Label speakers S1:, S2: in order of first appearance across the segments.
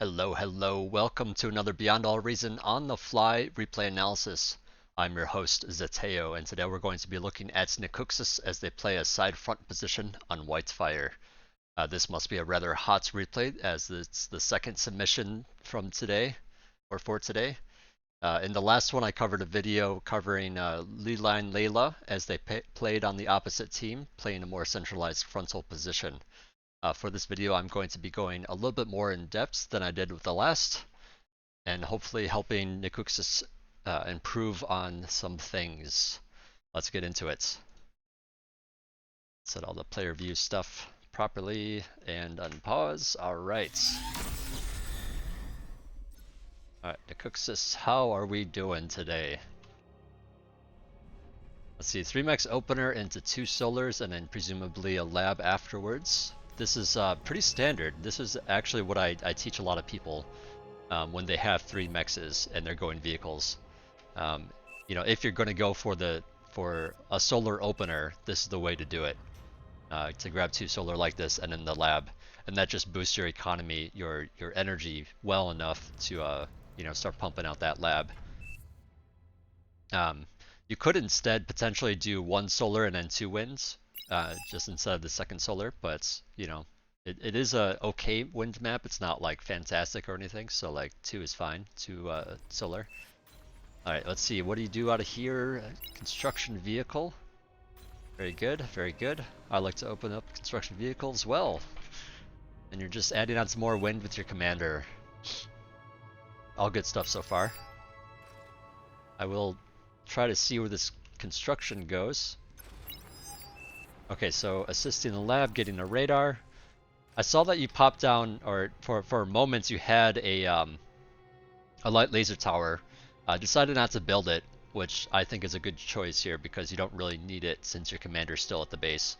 S1: Hello, welcome to another Beyond All Reason on the fly replay analysis. I'm your host, Zeteo, and today we're going to be looking at Nikuksis as they play a side front position on White's Fire. This must be a rather hot replay as it's the second submission from today, or for today. In the last one, I covered a video covering Liline Layla as they played on the opposite team, playing a more centralized frontal position. For this video, I'm going to be going a little bit more in depth than I did with the last, and hopefully helping Nikuksis improve on some things. Let's get into it. Set all the player view stuff properly and unpause. Alright. Alright, Nikuksis, how are we doing today? Let's see, 3 mex opener into 2 solars and then presumably a lab afterwards. This is pretty standard. This is actually what I teach a lot of people when they have 3 mexes and they're going vehicles. You know, if you're going to go for a solar opener, this is the way to do it. To grab 2 solar like this and in the lab, and that just boosts your economy, your energy well enough to you know, start pumping out that lab. You could instead potentially do 1 solar and then 2 winds. Just instead of the second solar, but you know, it is a okay wind map. It's not like fantastic or anything, so like 2 is fine. 2 solar. Alright, let's see, what do you do out of here? Construction vehicle. Very good, very good. I like to open up construction vehicles well. And you're just adding on some more wind with your commander. All good stuff so far. I will try to see where this construction goes. Okay, so assisting the lab, getting a radar. I saw that you popped down, or for moments you had a light laser tower. Decided not to build it, which I think is a good choice here because you don't really need it since your commander's still at the base.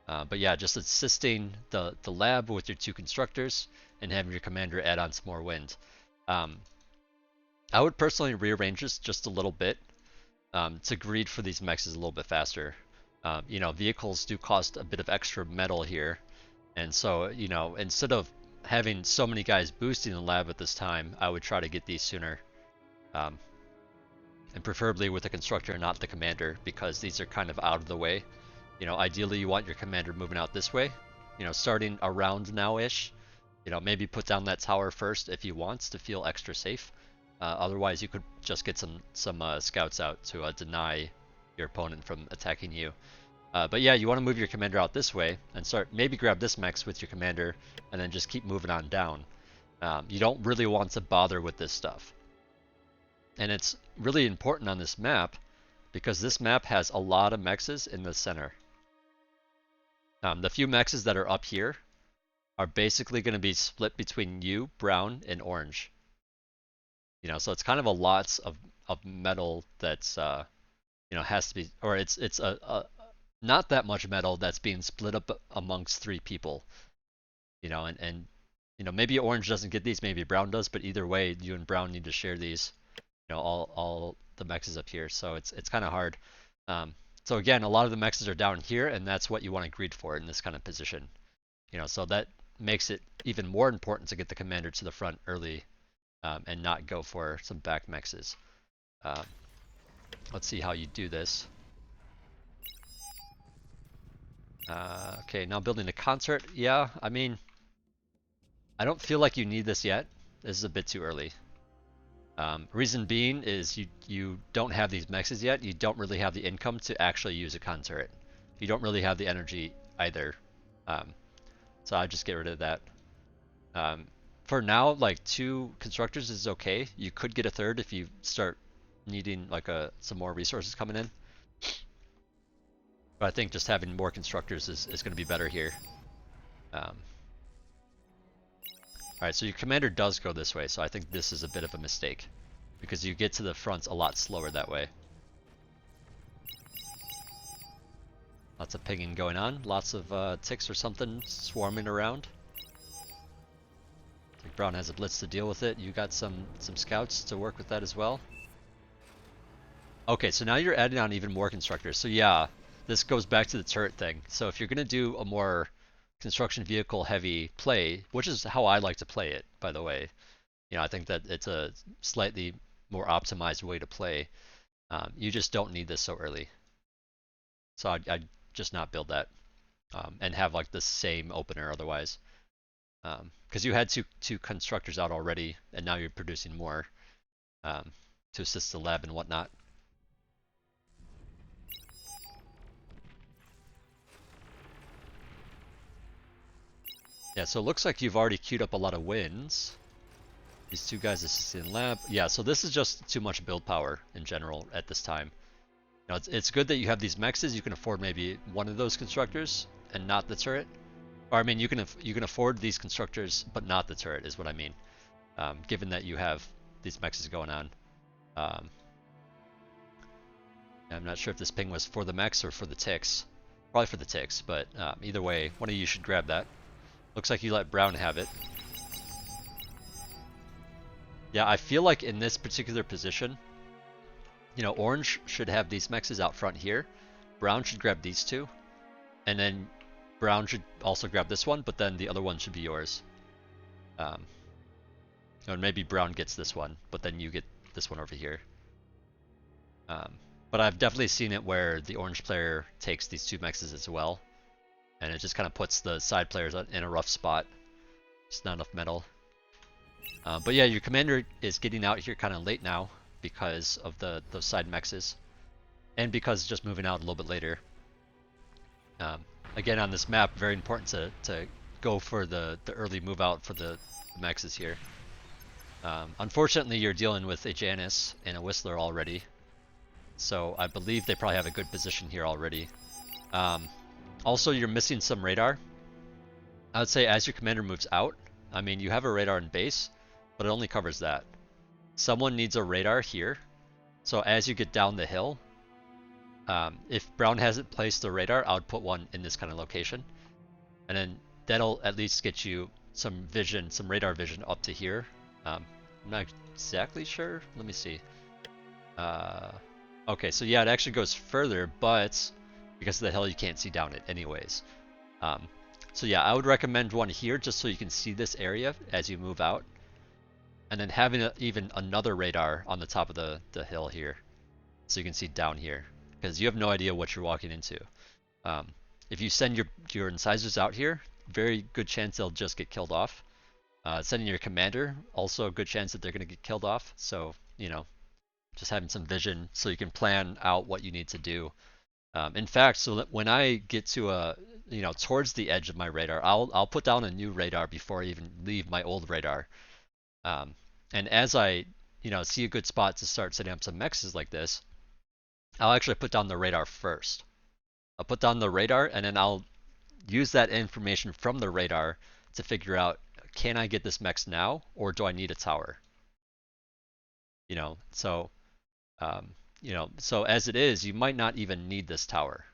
S1: But yeah, just assisting the lab with your 2 constructors and having your commander add on some more wind. I would personally rearrange this just a little bit to greed for these mexes a little bit faster. You know, vehicles do cost a bit of extra metal here, and so, you know, instead of having so many guys boosting the lab at this time, I would try to get these sooner. And preferably with the constructor and not the commander, because these are kind of out of the way. You know, ideally you want your commander moving out this way, you know, starting around now-ish. You know, maybe put down that tower first if you want to feel extra safe. Otherwise you could just get some scouts out to deny your opponent from attacking you. But yeah, you want to move your commander out this way and start, maybe grab this mex with your commander and then just keep moving on down. You don't really want to bother with this stuff. And it's really important on this map because this map has a lot of mexes in the center. The few mexes that are up here are basically going to be split between you, brown, and orange. You know, so it's kind of a lots of metal that's you know, has to be, or it's a not that much metal that's being split up amongst 3 people. You know, and you know, maybe orange doesn't get these, maybe brown does, but either way, you and brown need to share these. You know, all the mexes up here, so it's kind of hard. So again, a lot of the mexes are down here, and that's what you want to greed for in this kind of position. You know, so that makes it even more important to get the commander to the front early, and not go for some back mexes. Let's see how you do this. Okay, now building a concert. Yeah, I mean, I don't feel like you need this yet. This is a bit too early. Reason being is you don't have these mexes yet. You don't really have the income to actually use a con turret. You don't really have the energy either. So I just get rid of that. For now, like 2 constructors is okay. You could get a 3rd if you start needing like some more resources coming in. But I think just having more constructors is going to be better here. Alright, so your commander does go this way, so I think this is a bit of a mistake. Because you get to the front a lot slower that way. Lots of pinging going on, lots of ticks or something swarming around. I think Brown has a blitz to deal with it. You got some scouts to work with that as well. Okay, so now you're adding on even more constructors. So yeah, this goes back to the turret thing. So if you're going to do a more construction vehicle heavy play, which is how I like to play it, by the way. I think that it's a slightly more optimized way to play. You just don't need this so early. So I'd just not build that and have like the same opener otherwise. Because you had two constructors out already, and now you're producing more to assist the lab and whatnot. Yeah, so it looks like you've already queued up a lot of wins. These two guys assisting lab. Yeah, so this is just too much build power in general at this time. It's good that you have these mexes. You can afford maybe one of those constructors and not the turret. Or I mean, you can afford these constructors but not the turret is what I mean. Given that you have these mexes going on. I'm not sure if this ping was for the mex or for the ticks. Probably for the ticks, but either way, one of you should grab that. Looks like you let Brown have it. Yeah, I feel like in this particular position, Orange should have these mexes out front here. Brown should grab these two. And then Brown should also grab this one, but then the other one should be yours. And maybe Brown gets this one, but then you get this one over here. But I've definitely seen it where the orange player takes these two mexes as well. And it just kind of puts the side players in a rough spot. Just not enough metal. But yeah, your commander is getting out here kind of late now because of those side mexes. And because just moving out a little bit later. Again, on this map, very important to go for the early move out for the mexes here. Unfortunately, you're dealing with a Janus and a Whistler already. So I believe they probably have a good position here already. Also, you're missing some radar. I would say as your commander moves out, I mean, you have a radar in base, but it only covers that. Someone needs a radar here. So as you get down the hill, if Brown hasn't placed the radar, I would put one in this kind of location. And then that'll at least get you some vision, some radar vision up to here. I'm not exactly sure. Let me see. Okay, so yeah, it actually goes further, but because of the hill, you can't see down it anyways. So yeah, I would recommend one here just so you can see this area as you move out. And then having even another radar on the top of the hill here so you can see down here. Because you have no idea what you're walking into. If you send your incisors out here, very good chance they'll just get killed off. Sending your commander, also a good chance that they're going to get killed off. So, just having some vision so you can plan out what you need to do. In fact, so that when I get to towards the edge of my radar, I'll put down a new radar before I even leave my old radar. And as I see a good spot to start setting up some mexes like this, I'll actually put down the radar first. I'll put down the radar and then I'll use that information from the radar to figure out, can I get this mex now or do I need a tower? So as it is, you might not even need this tower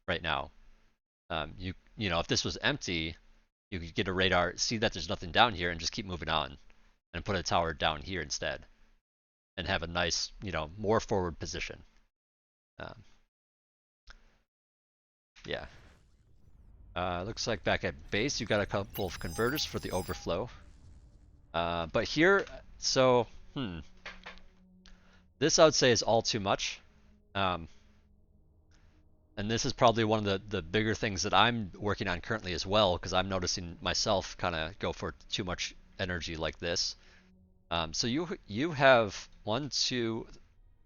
S1: right now. If this was empty, you could get a radar, see that there's nothing down here, and just keep moving on, and put a tower down here instead, and have a nice, more forward position. Yeah. Looks like back at base, you got a couple of converters for the overflow. But here, so this I would say is all too much. And this is probably one of the bigger things that I'm working on currently as well, because I'm noticing myself kind of go for too much energy like this. So you have 1, 2,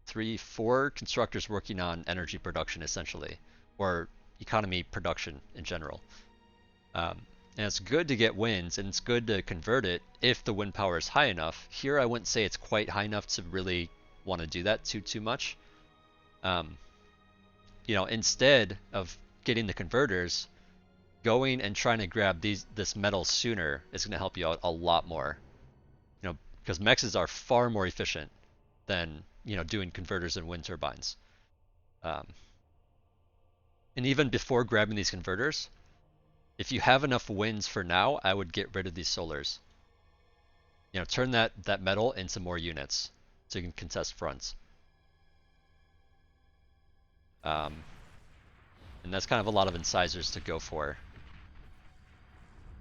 S1: 3, 4 constructors working on energy production essentially, or economy production in general. And it's good to get wins, and it's good to convert it if the wind power is high enough. Here I wouldn't say it's quite high enough to really want to do that too much. Instead of getting the converters, going and trying to grab this metal sooner is going to help you out a lot more. Because mexes are far more efficient than doing converters and wind turbines. And even before grabbing these converters, if you have enough winds for now, I would get rid of these solars. Turn that metal into more units so you can contest fronts. And that's kind of a lot of incisors to go for.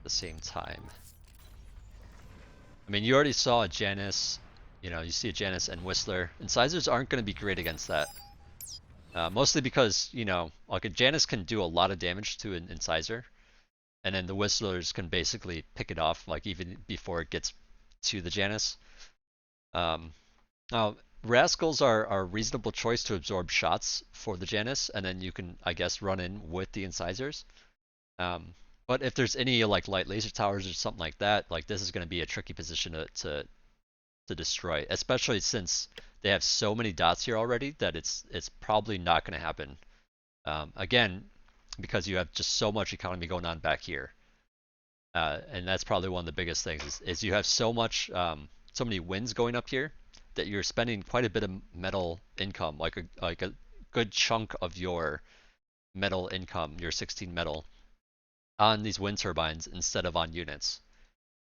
S1: the same time. I mean, you already saw a Janus, you know, you see a Janus and Whistler. Incisors aren't going to be great against that. Mostly because, you know, like a Janus can do a lot of damage to an Incisor, and then the Whistlers can basically pick it off, like even before it gets to the Janus. Now, Rascals are a reasonable choice to absorb shots for the Janus, and then you can, I guess, run in with the Incisors. But if there's any like light laser towers or something like that, like this is going to be a tricky position to destroy, especially since they have so many dots here already that it's probably not going to happen. Again, because you have just so much economy going on back here, and that's probably one of the biggest things is you have so much so many winds going up here that you're spending quite a bit of metal income, like a good chunk of your metal income, your 16 metal, on these wind turbines instead of on units.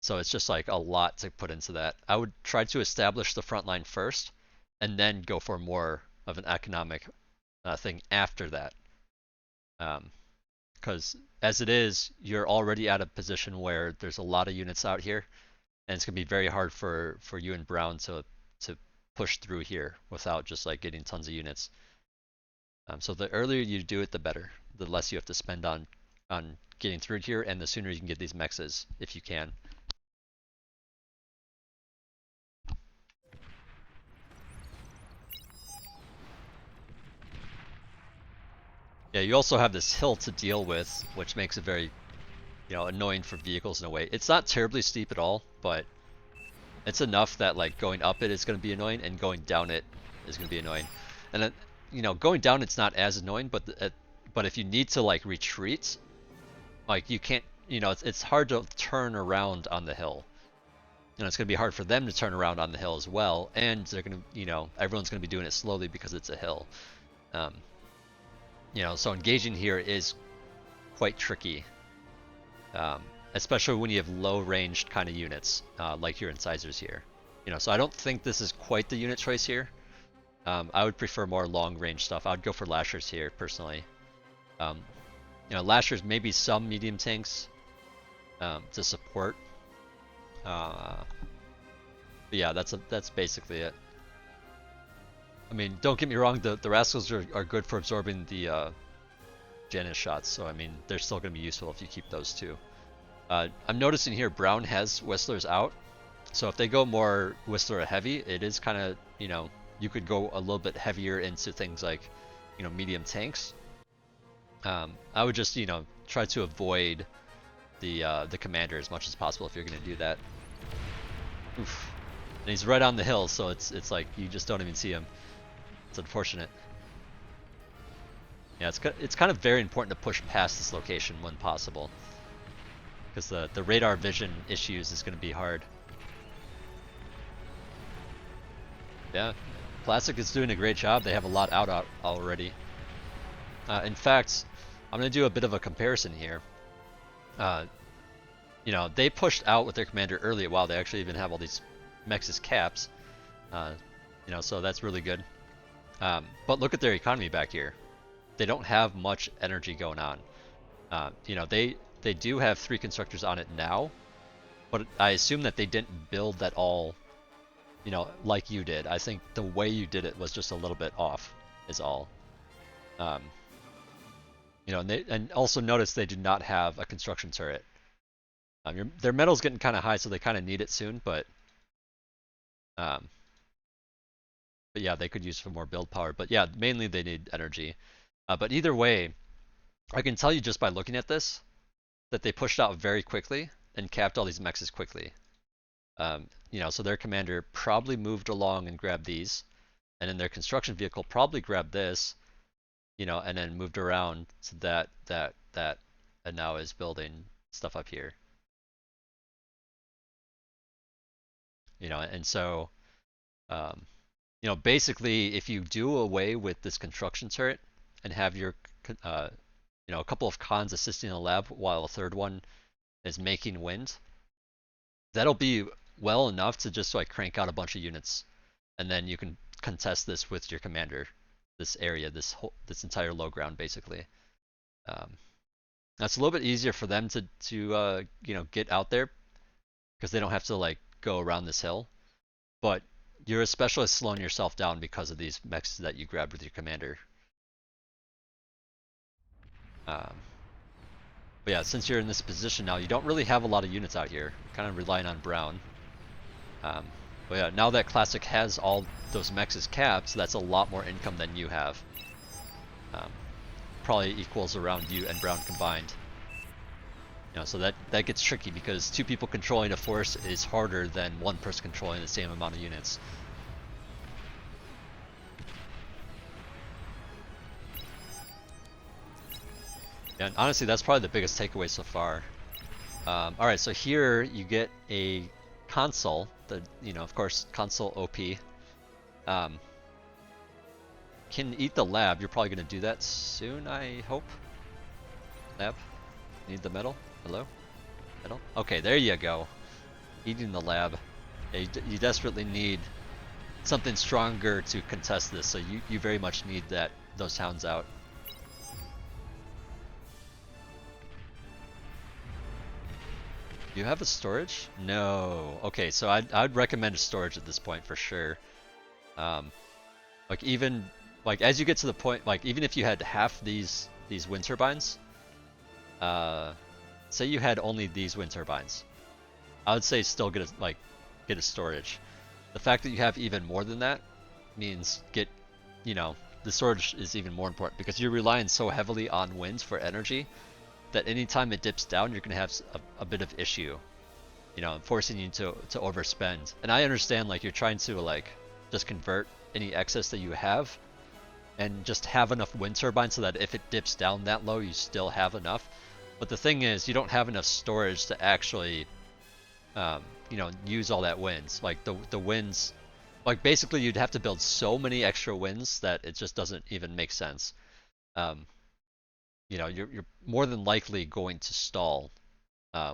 S1: So it's just like a lot to put into that. I would try to establish the front line first, and then go for more of an economic thing after that. Because as it is, you're already at a position where there's a lot of units out here, and it's gonna be very hard for you and Brown to push through here without just like getting tons of units. So the earlier you do it, the better. The less you have to spend on getting through here, and the sooner you can get these mexes if you can. Yeah, you also have this hill to deal with, which makes it very, you know, annoying for vehicles in a way. It's not terribly steep at all, but it's enough that like going up it is going to be annoying, and going down it is going to be annoying. And then, you know, going down it's not as annoying, but if you need to like retreat, like you can't, you know, it's hard to turn around on the hill. And it's going to be hard for them to turn around on the hill as well, and they're going to, you know, everyone's going to be doing it slowly because it's a hill. You know, so engaging here is quite tricky, especially when you have low-ranged kind of units, like your incisors here. You know, so I don't think this is quite the unit choice here. I would prefer more long-range stuff. I would go for lashers here personally. You know, lashers, maybe some medium tanks to support. But yeah, that's basically it. I mean, don't get me wrong, the Rascals are good for absorbing the Janus shots, so I mean, they're still going to be useful if you keep those too. I'm noticing here Brown has Whistlers out, so if they go more Whistler heavy, it is kind of, you know, you could go a little bit heavier into things like, you know, medium tanks. I would just, you know, try to avoid the commander as much as possible if you're going to do that. Oof. And he's right on the hill, so it's like you just don't even see him. It's unfortunate. Yeah, it's kind of very important to push past this location when possible, because the radar vision issues is going to be hard. Yeah, Classic is doing a great job. They have a lot out already. In fact, I'm going to do a bit of a comparison here. You know, they pushed out with their commander early while they actually even have all these mexes caps. You know, so that's really good. But look at their economy back here. They don't have much energy going on. You know, they do have 3 constructors on it now, but I assume that they didn't build that all, you know, like you did. I think the way you did it was just a little bit off, is all. You know, and also notice they do not have a construction turret. Their metal's getting kind of high, so they kind of need it soon, but yeah, they could use some more build power. But yeah, mainly they need energy. But either way, I can tell you just by looking at this that they pushed out very quickly and capped all these mexes quickly. You know, so their commander probably moved along and grabbed these, and then their construction vehicle probably grabbed this, you know, and then moved around to that, and now is building stuff up here. You know, and so, you know, basically, if you do away with this construction turret and have your, you know, a couple of cons assisting in the lab while a third one is making wind, that'll be well enough to just like crank out a bunch of units, and then you can contest this with your commander, this area, this entire low ground, basically. That's a little bit easier for them to get out there because they don't have to like go around this hill. But you're especially slowing yourself down because of these mechs that you grabbed with your commander. Um, but yeah, since you're in this position now, you don't really have a lot of units out here. Kind of relying on Brown. Um, but yeah, now that Classic has all those mexes capped, so that's a lot more income than you have. Probably equals around you and Brown combined. So that gets tricky because two people controlling a force is harder than one person controlling the same amount of units. And honestly, that's probably the biggest takeaway so far. Alright, so here you get a console, of course, console OP. Can eat the lab, you're probably going to do that soon, I hope. Lab? Need the metal? Hello? Metal? Okay, there you go. Eating the lab. You desperately need something stronger to contest this, so you very much need those hounds out. Do you have a storage? No. Okay, so I'd recommend a storage at this point for sure. Like as you get to the point, like even if you had half these wind turbines, say you had only these wind turbines, I would say still get a storage. The fact that you have even more than that means the storage is even more important because you're relying so heavily on winds for energy that anytime it dips down, you're gonna have a bit of issue, forcing you to overspend. And I understand like you're trying to like just convert any excess that you have and just have enough wind turbines so that if it dips down that low, you still have enough. But the thing is, you don't have enough storage to actually, use all that winds. Like the winds, like basically you'd have to build so many extra winds that it just doesn't even make sense. You're more than likely going to stall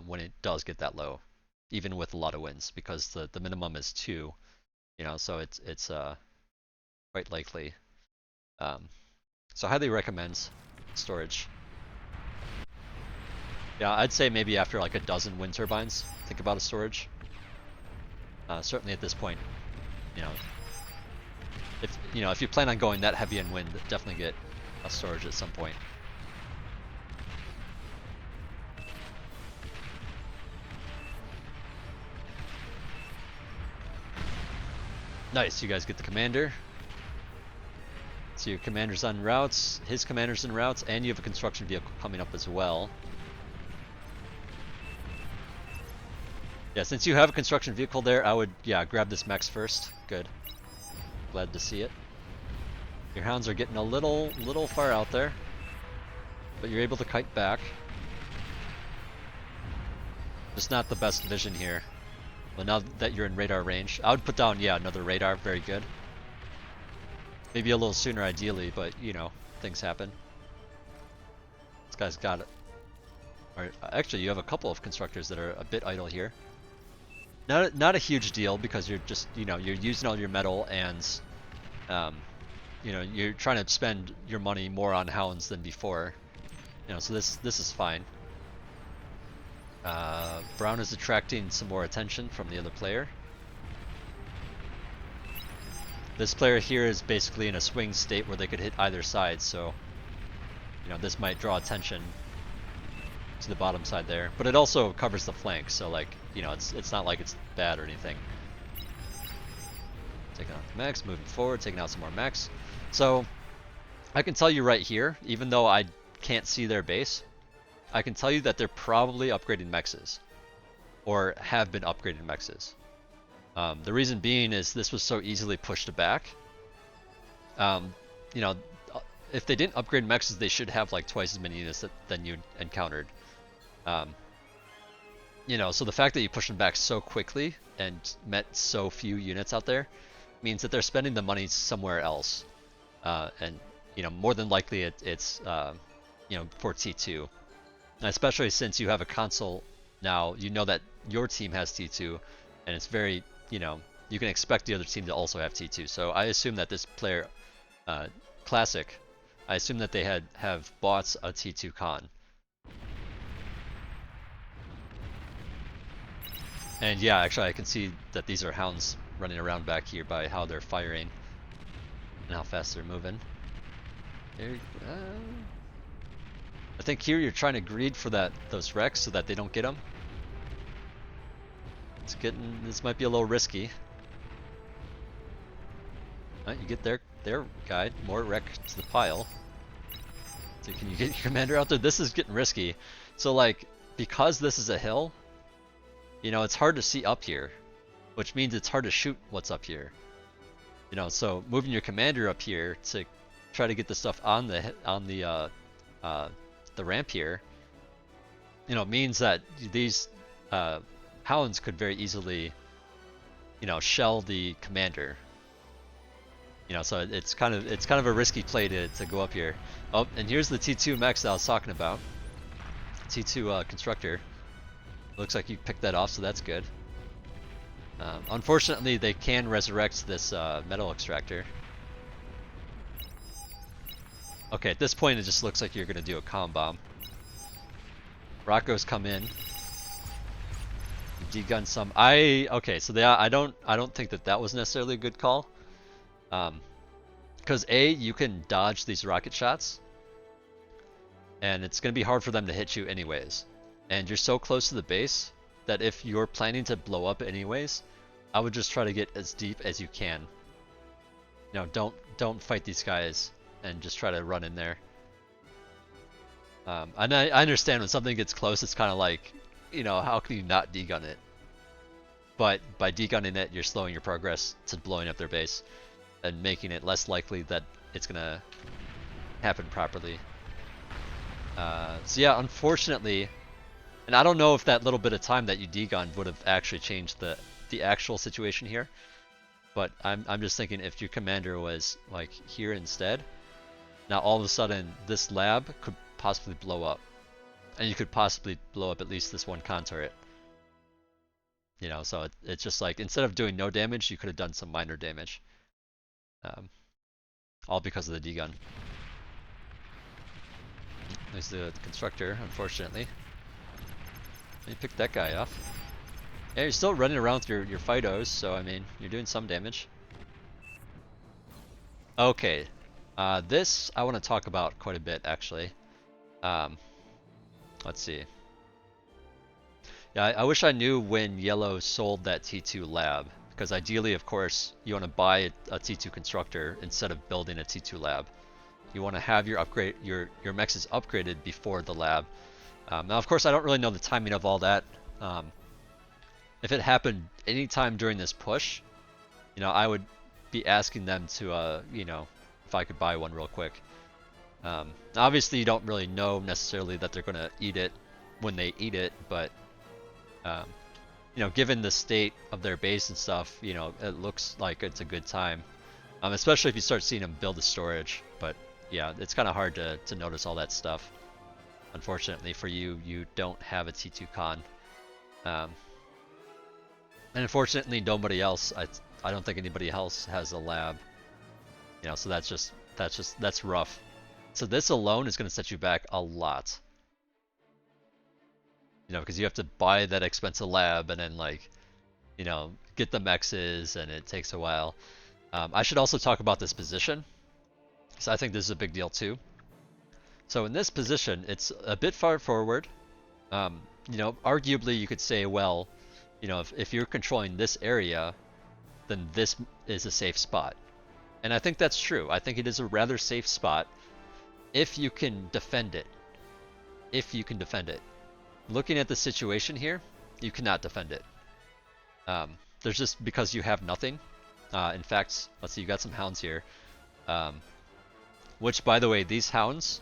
S1: when it does get that low, even with a lot of winds, because the minimum is 2. So it's quite likely. So highly recommend storage. Yeah, I'd say maybe after like a dozen wind turbines, think about a storage. Certainly at this point, if you plan on going that heavy in wind, definitely get a storage at some point. Nice, you guys get the commander. So your commander's on routes, his commander's en routes, and you have a construction vehicle coming up as well. Yeah, since you have a construction vehicle there, I would, grab this mex first. Good. Glad to see it. Your hounds are getting a little far out there, but you're able to kite back. Just not the best vision here. But now that you're in radar range, I would put down, another radar. Very good. Maybe a little sooner ideally, but things happen. This guy's got it. Alright, actually you have a couple of constructors that are a bit idle here. Not a huge deal because you're just, you're using all your metal and you're trying to spend your money more on hounds than before. So this is fine. Brown is attracting some more attention from the other player. This player here is basically in a swing state where they could hit either side, so this might draw attention to the bottom side there. But it also covers the flank, so like, it's not like it's bad or anything. Taking out the mechs, moving forward, taking out some more mechs. So I can tell you right here, even though I can't see their base, I can tell you that they're probably upgrading mexes, or have been upgrading mexes. The reason being is this was so easily pushed back. If they didn't upgrade mexes, they should have like twice as many units than you encountered. So the fact that you push them back so quickly and met so few units out there means that they're spending the money somewhere else. And more than likely it's for T2. Especially since you have a console now, that your team has T2, and it's very, you can expect the other team to also have T2. So I assume that this player, Classic, I assume that they have bought a T2 con. And yeah, actually I can see that these are hounds running around back here by how they're firing and how fast they're moving. There, I think here you're trying to greed for those wrecks so that they don't get them. This might be a little risky. You get their guide, more wreck to the pile. So can you get your commander out there? This is getting risky. So like, because this is a hill, you know, it's hard to see up here, which means it's hard to shoot what's up here. You know, so moving your commander up here to try to get the stuff on the ramp here, you know, means that these hounds could very easily, you know, shell the commander. You know, so it's kind of a risky play to go up here. Oh, and here's the T2 mech that I was talking about. T2 constructor. Looks like you picked that off, so that's good. Unfortunately, they can resurrect this metal extractor. Okay, at this point, it just looks like you're gonna do a comm bomb. Rocco's come in. Degun some. Okay, so I don't think that was necessarily a good call. Because you can dodge these rocket shots, and it's gonna be hard for them to hit you anyways. And you're so close to the base that if you're planning to blow up anyways, I would just try to get as deep as you can. You know, don't fight these guys and just try to run in there. And I understand when something gets close, it's kind of like, you know, how can you not degun it? But by degunning it, you're slowing your progress to blowing up their base and making it less likely that it's gonna happen properly. So yeah, unfortunately, and I don't know if that little bit of time that you degunned would have actually changed the actual situation here, but I'm just thinking if your commander was like here instead, now all of a sudden this lab could possibly blow up, and you could possibly blow up at least this one con turret. You know, so it's just like instead of doing no damage, you could have done some minor damage. All because of the degun. There's the constructor, unfortunately. You picked that guy off. Yeah, you're still running around with your Fidos, so I mean, you're doing some damage. Okay, this I want to talk about quite a bit actually. Let's see. Yeah, I wish I knew when Yellow sold that T2 lab, because ideally, of course, you want to buy a T2 constructor instead of building a T2 lab. You want to have your mexes upgraded before the lab. Now, of course, I don't really know the timing of all that. If it happened anytime during this push, you know, I would be asking them to, you know, if I could buy one real quick. Obviously, you don't really know necessarily that they're going to eat it when they eat it, but you know, given the state of their base and stuff, you know, it looks like it's a good time. Especially if you start seeing them build the storage. But yeah, it's kind of hard to notice all that stuff. Unfortunately for you, you don't have a T2 con. And unfortunately, nobody else. I don't think anybody else has a lab. You know, so that's rough. So this alone is going to set you back a lot. You know, because you have to buy that expensive lab and then, like, you know, get the mexes, and it takes a while. I should also talk about this position, because I think this is a big deal too. So in this position, it's a bit far forward. You know, arguably you could say, well, you know, if you're controlling this area, then this is a safe spot. And I think that's true. I think it is a rather safe spot if you can defend it. If you can defend it. Looking at the situation here, you cannot defend it. There's just because you have nothing. In fact, let's see, you got some hounds here. Which, by the way, these hounds,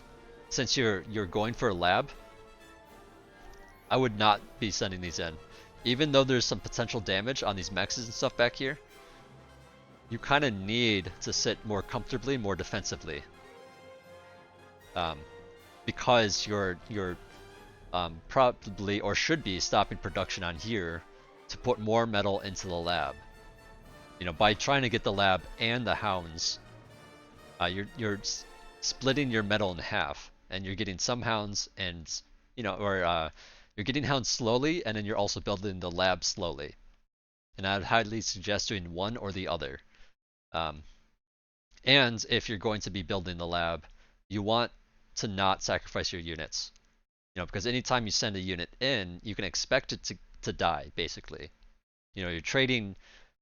S1: since you're going for a lab, I would not be sending these in. Even though there's some potential damage on these mexes and stuff back here, you kind of need to sit more comfortably, more defensively. Because you're probably, or should be, stopping production on here to put more metal into the lab. You know, by trying to get the lab and the hounds, you're splitting your metal in half, and you're getting some hounds, and you know, or you're You're getting hounds slowly, and then you're also building the lab slowly. And I would highly suggest doing one or the other. And if you're going to be building the lab, you want to not sacrifice your units. Because anytime you send a unit in, you can expect it to die, basically. You're trading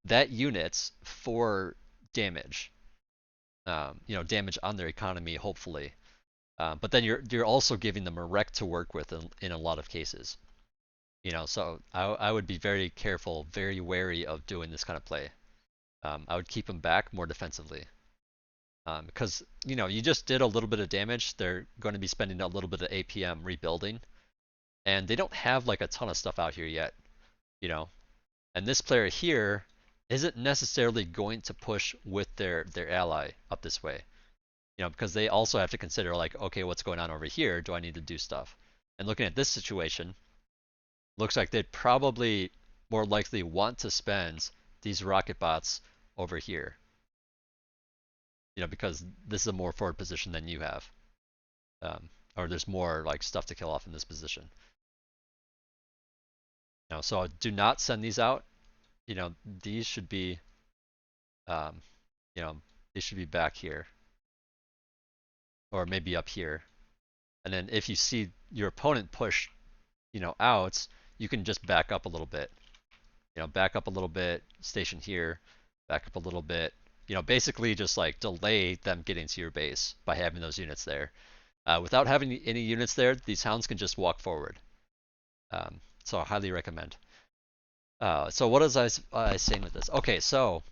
S1: that unit for damage. Damage on their economy, hopefully. But then you're also giving them a wreck to work with in a lot of cases. So I would be very careful, very wary of doing this kind of play. I would keep them back more defensively. Because, you just did a little bit of damage. They're going to be spending a little bit of APM rebuilding. And they don't have like a ton of stuff out here yet. And this player here isn't necessarily going to push with their ally up this way. Because they also have to consider like, okay, what's going on over here? Do I need to do stuff? And looking at this situation, looks like they'd probably more likely want to spend these rocket bots over here. Because this is a more forward position than you have. Or there's more like stuff to kill off in this position. So do not send these out. These should be, these should be back here. Or maybe up here. And then if you see your opponent push, out, you can just back up a little bit. Back up a little bit, station here, back up a little bit. Basically just like delay them getting to your base by having those units there. Without having any units there, these hounds can just walk forward. So I highly recommend. So what was I saying with this? Okay, so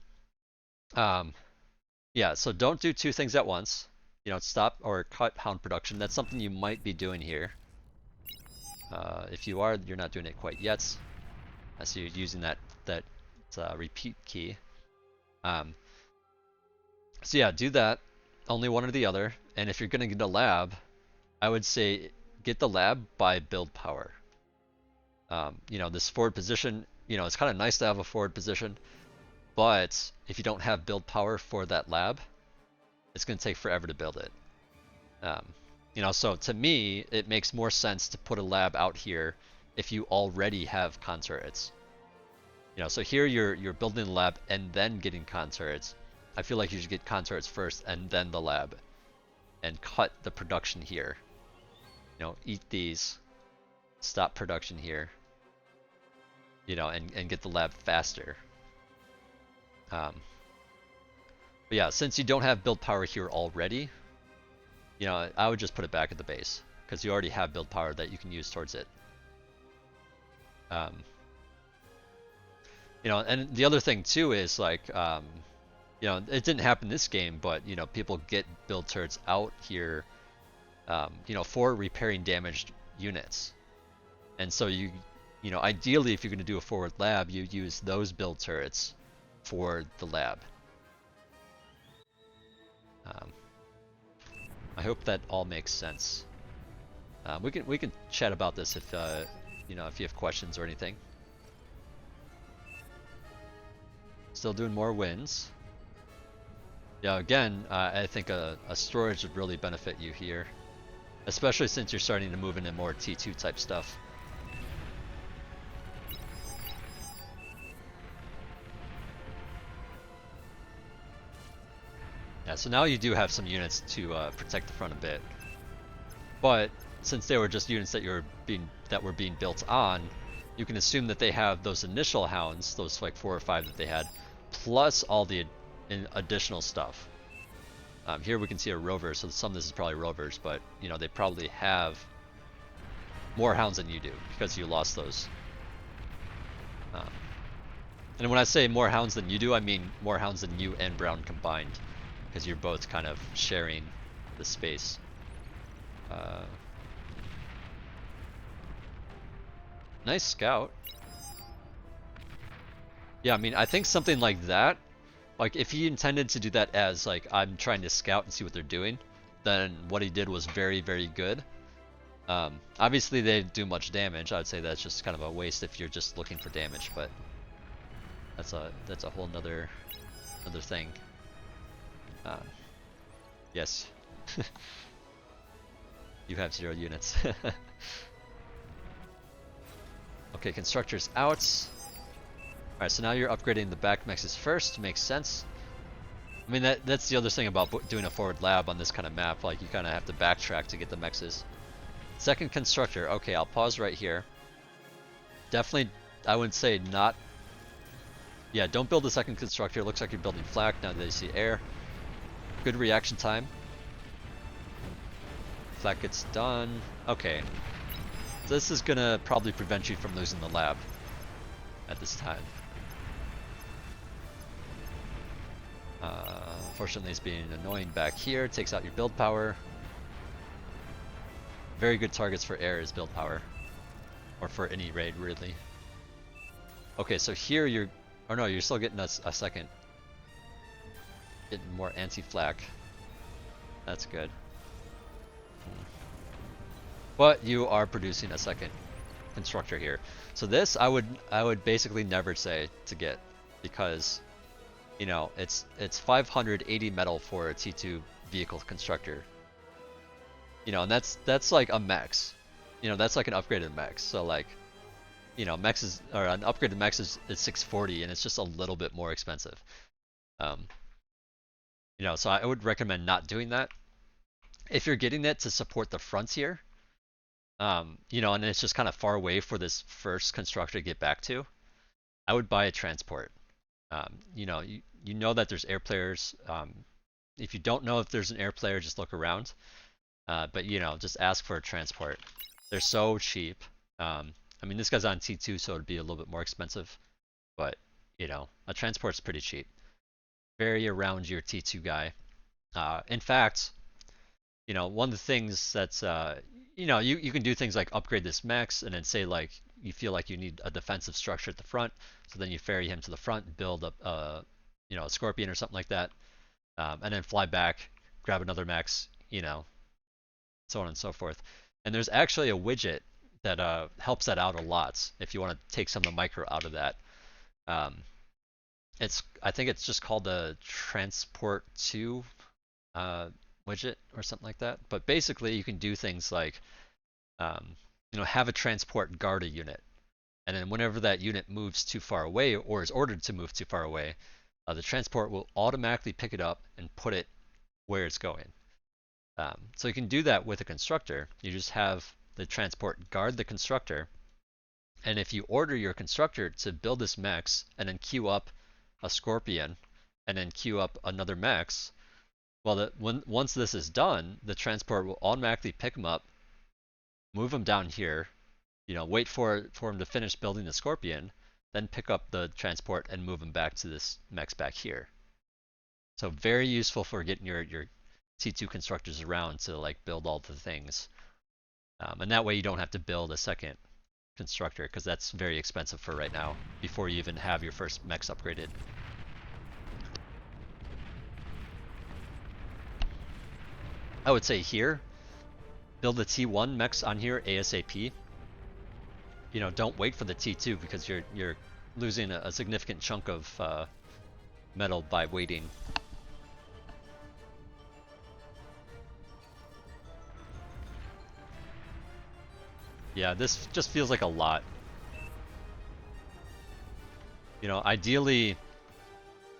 S1: yeah, so don't do two things at once. Stop or cut hound production. That's something you might be doing here. If you are, you're not doing it quite yet. I see you're using that repeat key. So yeah, do that. Only one or the other. And if you're gonna get a lab, I would say get the lab by build power. This forward position, it's kind of nice to have a forward position, but if you don't have build power for that lab, it's going to take forever to build it. So to me, it makes more sense to put a lab out here if you already have con turrets. So here you're building the lab and then getting con turrets. I feel like you should get con turrets first and then the lab, and cut the production here. Eat these, stop production here. And get the lab faster. But yeah, since you don't have build power here already, I would just put it back at the base, because you already have build power that you can use towards it. And the other thing too is like, it didn't happen this game, but people get build turrets out here, for repairing damaged units. And so ideally, if you're going to do a forward lab, you use those build turrets for the lab. I hope that all makes sense. We can chat about this if if you have questions or anything. Still doing more wins. Yeah, again, I think a storage would really benefit you here, especially since you're starting to move into more T2 type stuff. Yeah, so now you do have some units to protect the front a bit, but since they were just units that were being built on, you can assume that they have those initial hounds, those like 4 or 5 that they had, plus all the additional stuff. Here we can see a rover, so some of this is probably rovers, but they probably have more hounds than you do because you lost those. And when I say more hounds than you do, I mean more hounds than you and Brown combined, because you're both kind of sharing the space. Nice scout. Yeah, I mean, I think something like that, like if he intended to do that as like, I'm trying to scout and see what they're doing, then what he did was very, very good. Obviously they didn't do much damage. I would say that's just kind of a waste if you're just looking for damage, but that's a whole nother thing. Yes. You have 0 units. Okay, constructor's out. Alright, so now you're upgrading the back mexes first. Makes sense. I mean, that's the other thing about doing a forward lab on this kind of map. Like, you kind of have to backtrack to get the mexes. Second constructor. Okay, I'll pause right here. Definitely, I would say not. Yeah, don't build a second constructor. It looks like you're building flak now that you see air. Good reaction time. Flak gets done. Okay. This is gonna probably prevent you from losing the lab at this time. Unfortunately, it's being annoying back here. Takes out your build power. Very good targets for air is build power. Or for any raid, really. Okay, so here you're... Oh no, you're still getting a second. Getting more anti-flak. That's good. But you are producing a second constructor here. So this I would basically never say to get, because you know it's 580 metal for a T2 vehicle constructor. You know, and that's like a mex. You know, that's like an upgraded mex. So like, you know, mex is, or an upgraded mex is 640, and it's just a little bit more expensive. You know, so I would recommend not doing that. If you're getting it to support the fronts here, you know, and it's just kind of far away for this first constructor to get back to, I would buy a transport. You know, you know that there's air players. If you don't know if there's an air player, just look around. But you know, just ask for a transport. They're so cheap. I mean, this guy's on T2, so it'd be a little bit more expensive. But you know, a transport's pretty cheap. Very around your T2 guy. In fact, you know, one of the things that's you know, you can do things like upgrade this mex, and then say like you feel like you need a defensive structure at the front, so then you ferry him to the front, build up you know, a scorpion or something like that, and then fly back, grab another mex, you know, so on and so forth. And there's actually a widget that helps that out a lot if you want to take some of the micro out of that. I think it's just called the transport 2 widget or something like that. But basically, you can do things like, you know, have a transport guard a unit, and then whenever that unit moves too far away or is ordered to move too far away, the transport will automatically pick it up and put it where it's going. So you can do that with a constructor. You just have the transport guard the constructor, and if you order your constructor to build this mex and then queue up a scorpion and then queue up another mex, well, once this is done, the transport will automatically pick them up, move them down here, you know, wait for him to finish building the scorpion, then pick up the transport and move them back to this mex back here. So very useful for getting your T2 constructors around to like build all the things. And that way you don't have to build a second constructor, because that's very expensive for right now before you even have your first mex upgraded. I would say here, build the T1 mex on here ASAP. You know, don't wait for the T2, because you're losing a significant chunk of metal by waiting. Yeah, this just feels like a lot. You know, ideally,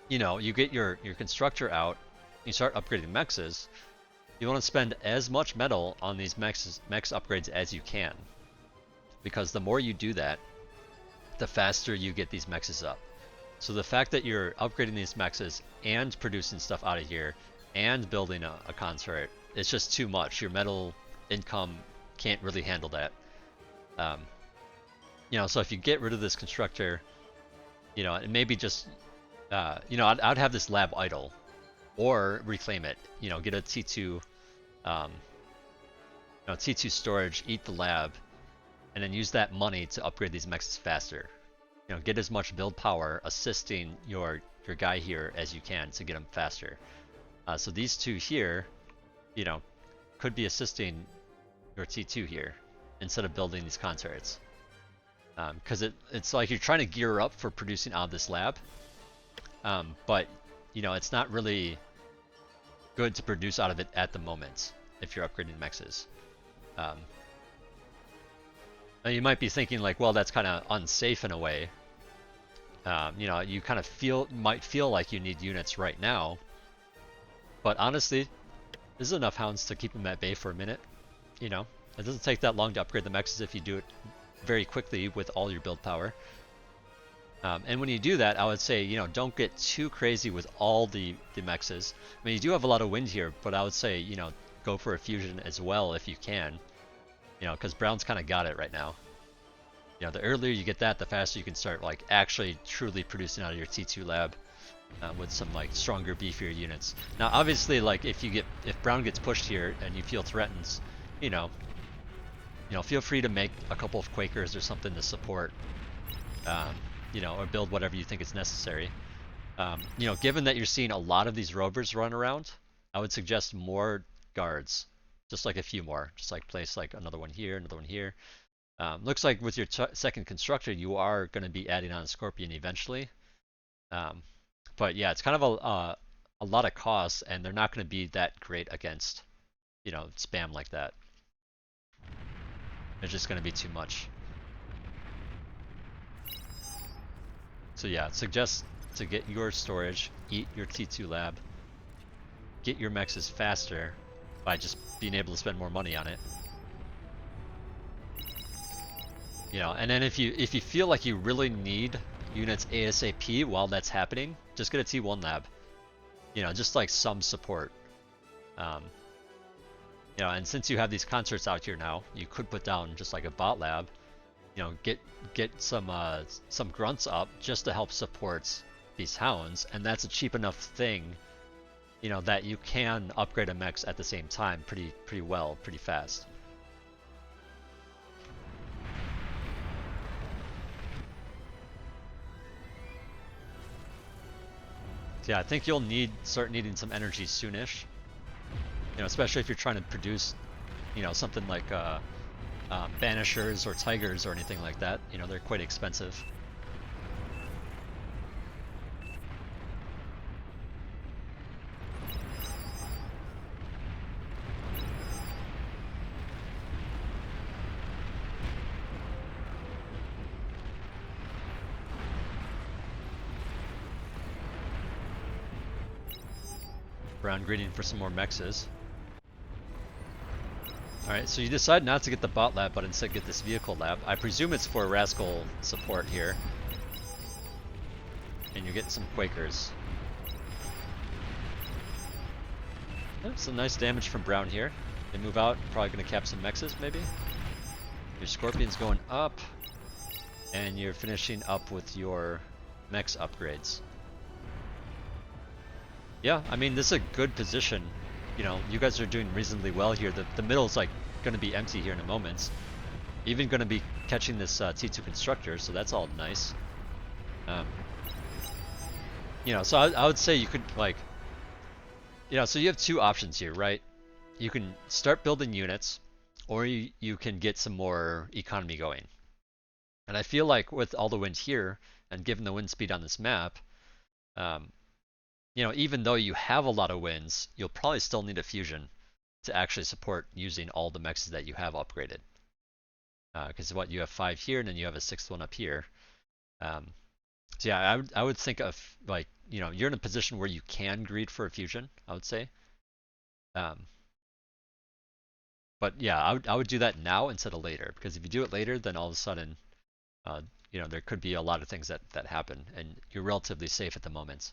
S1: you know, you get your constructor out, you start upgrading mexes. You want to spend as much metal on these mex upgrades as you can, because the more you do that, the faster you get these mexes up. So the fact that you're upgrading these mexes and producing stuff out of here and building a consort, it's just too much. Your metal income can't really handle that. You know, so if you get rid of this constructor, you know, and maybe just, you know, I'd have this lab idle, or reclaim it. You know, get a T2, you know, T2 storage, eat the lab, and then use that money to upgrade these mexes faster. You know, get as much build power assisting your guy here as you can to get him faster. So these two here, you know, could be assisting your T2 here instead of building these consorts. Because it's like you're trying to gear up for producing out of this lab, but you know, it's not really good to produce out of it at the moment if you're upgrading mexes. Now you might be thinking like, well, that's kind of unsafe in a way. You know, you kind of might feel like you need units right now. But honestly, this is enough hounds to keep them at bay for a minute. You know, it doesn't take that long to upgrade the mexes if you do it very quickly with all your build power. And when you do that, I would say, you know, don't get too crazy with all the mexes. I mean, you do have a lot of wind here, but I would say, you know, go for a fusion as well if you can. You know, because Brown's kind of got it right now. You know, the earlier you get that, the faster you can start, like, actually truly producing out of your T2 lab with some, like, stronger, beefier units. Now, obviously, like, if Brown gets pushed here and you feel threatened, you know, feel free to make a couple of Quakers or something to support. You know, or build whatever you think is necessary. You know, given that you're seeing a lot of these rovers run around, I would suggest more guards. Just like a few more. Just like place like another one here, another one here. Looks like with your second constructor, you are going to be adding on a Scorpion eventually. But yeah, it's kind of a lot of costs, and they're not going to be that great against, you know, spam like that. It's just going to be too much. So yeah, suggest to get your storage, eat your T2 lab, get your mexes faster by just being able to spend more money on it. You know, and then if you feel like you really need units ASAP while that's happening, just get a T1 lab. You know, just like some support. You know, and since you have these concerts out here now, you could put down just like a bot lab. You know, get some grunts up just to help support these hounds, and that's a cheap enough thing, you know, that you can upgrade a mex at the same time pretty well, pretty fast. So yeah, I think you'll start needing some energy soonish. You know, especially if you're trying to produce, you know, something like Banishers or Tigers or anything like that. You know, they're quite expensive. Brown greeting for some more mexes. Alright, so you decide not to get the bot lab, but instead get this vehicle lab. I presume it's for Rascal support here. And you're getting some Quakers. Some nice damage from Brown here. They move out, probably going to cap some mexes maybe. Your Scorpion's going up. And you're finishing up with your mex upgrades. Yeah, I mean, this is a good position. You know, you guys are doing reasonably well here. The middle's like going to be empty here in a moment. Even going to be catching this T2 constructor, so that's all nice. You know, so I would say you could like, you know, so you have two options here, right? You can start building units, or you can get some more economy going. And I feel like with all the wind here, and given the wind speed on this map, you know, even though you have a lot of winds, you'll probably still need a fusion to actually support using all the mexes that you have upgraded. Because what, you have 5 here, and then you have a 6th one up here. So yeah, I would think of, like, you know, you're in a position where you can greed for a fusion, I would say. But yeah, I would do that now instead of later, because if you do it later, then all of a sudden, you know, there could be a lot of things that happen, and you're relatively safe at the moment.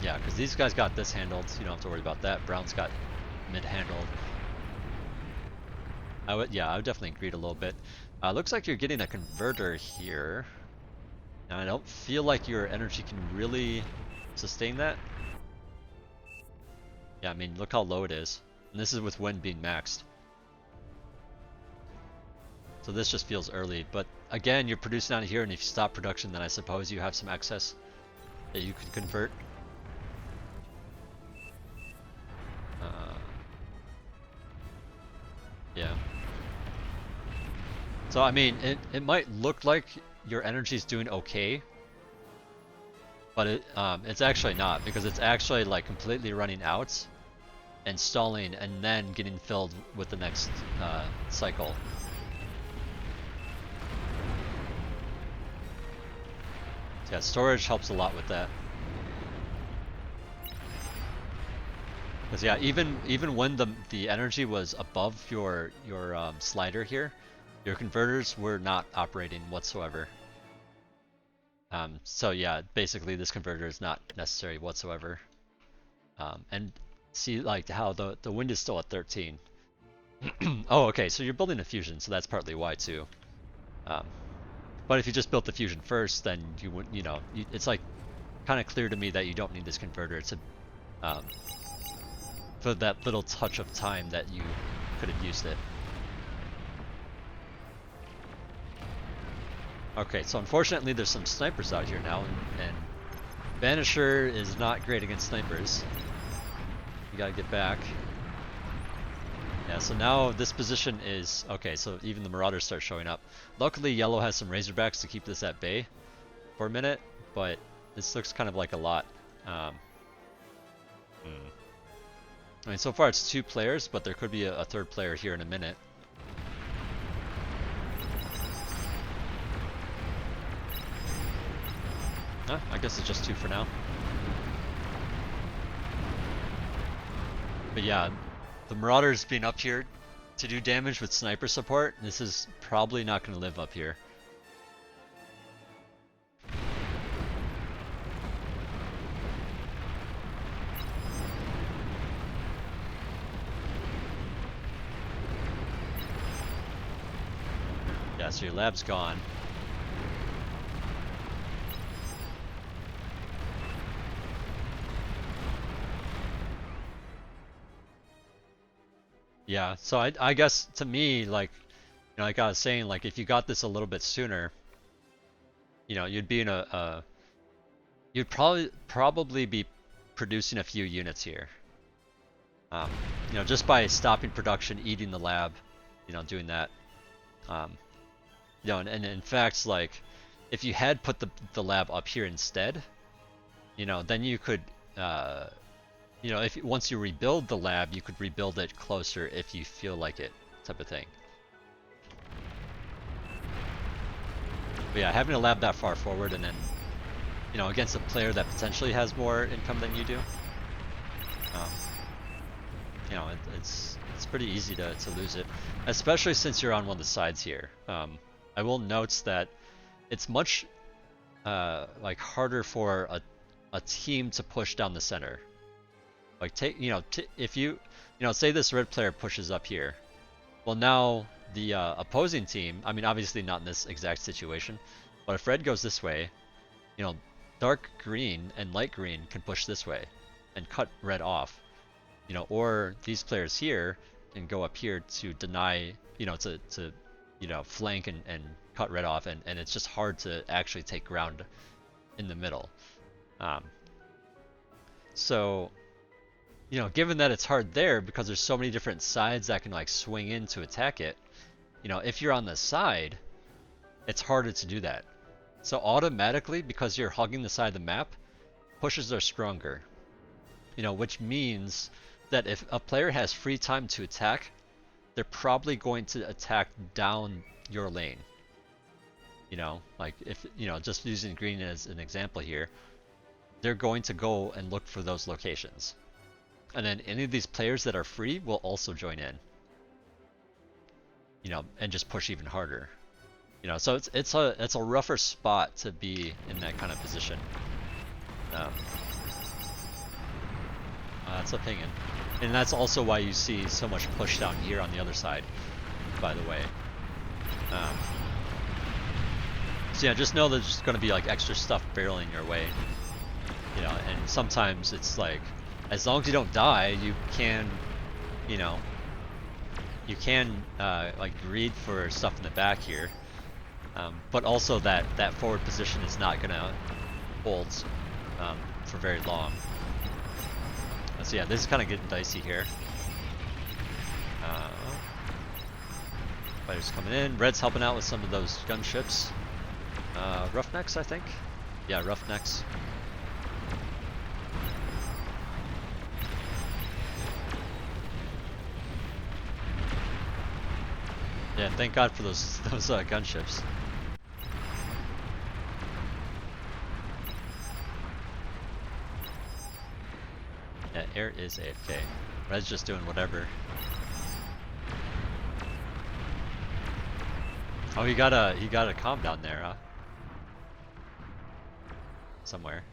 S1: Yeah, because these guys got this handled, so you don't have to worry about that. Brown's got mid handled. I would definitely greed a little bit. Looks like you're getting a converter here. And I don't feel like your energy can really sustain that. Yeah, I mean, look how low it is. And this is with wind being maxed. So this just feels early, but again, you're producing out of here, and if you stop production, then I suppose you have some excess that you could convert. Yeah. So I mean, it might look like your energy's doing okay, but it's actually not, because it's actually like completely running out, and stalling and then getting filled with the next cycle. Yeah, storage helps a lot with that. Because yeah, even when the energy was above your slider here, your converters were not operating whatsoever. So yeah, basically this converter is not necessary whatsoever. And see like how the wind is still at 13. Oh, okay, so you're building a fusion, so that's partly why too. But if you just built the fusion first, then you wouldn't, you know, it's like kind of clear to me that you don't need this converter to for that little touch of time that you could have used it. Okay, so unfortunately there's some snipers out here now, and Vanisher is not great against snipers. You gotta get back. Yeah, so now this position is... Okay, so even the Marauders start showing up. Luckily, Yellow has some Razorbacks to keep this at bay for a minute, but this looks kind of like a lot. I mean, so far it's 2 players, but there could be a 3rd player here in a minute. I guess it's just 2 for now. But yeah, the Marauders being up here to do damage with sniper support, this is probably not going to live up here. Yeah, so your lab's gone. Yeah, so I guess to me, like, you know, like I was saying, like if you got this a little bit sooner, you know, you'd be in you'd probably be producing a few units here. You know, just by stopping production, eating the lab, you know, doing that. You know, and in fact, like, if you had put the lab up here instead, you know, then you could, you know, if once you rebuild the lab, you could rebuild it closer if you feel like it, type of thing. But yeah, having a lab that far forward and then, you know, against a player that potentially has more income than you do, you know, it's pretty easy to lose it, especially since you're on one of the sides here. I will note that it's much like harder for a team to push down the center. Like if you know, say this red player pushes up here, well now the opposing team, I mean obviously not in this exact situation, but if red goes this way, you know, dark green and light green can push this way and cut red off, you know, or these players here can go up here to deny, you know, to you know, flank and cut red off, and it's just hard to actually take ground in the middle. So, you know, given that it's hard there because there's so many different sides that can like swing in to attack it, you know, if you're on the side, it's harder to do that. So automatically, because you're hugging the side of the map, pushes are stronger. You know, which means that if a player has free time to attack, they're probably going to attack down your lane. You know, like if, you know, just using green as an example here, they're going to go and look for those locations. And then any of these players that are free will also join in. You know, and just push even harder. You know, so it's a rougher spot to be in that kind of position. That's opinion. And that's also why you see so much push down here on the other side, by the way. So yeah, just know there's just going to be like extra stuff barreling your way. You know, and sometimes it's like, as long as you don't die, you can, you know, you can like greed for stuff in the back here. But also that forward position is not going to hold for very long. So yeah, this is kind of getting dicey here. Fighters coming in. Red's helping out with some of those gunships. Roughnecks, I think. Yeah, Roughnecks. Yeah, thank God for those gunships. Yeah, air is AFK. Red's just doing whatever. Oh, he got a comm down there, huh? Somewhere.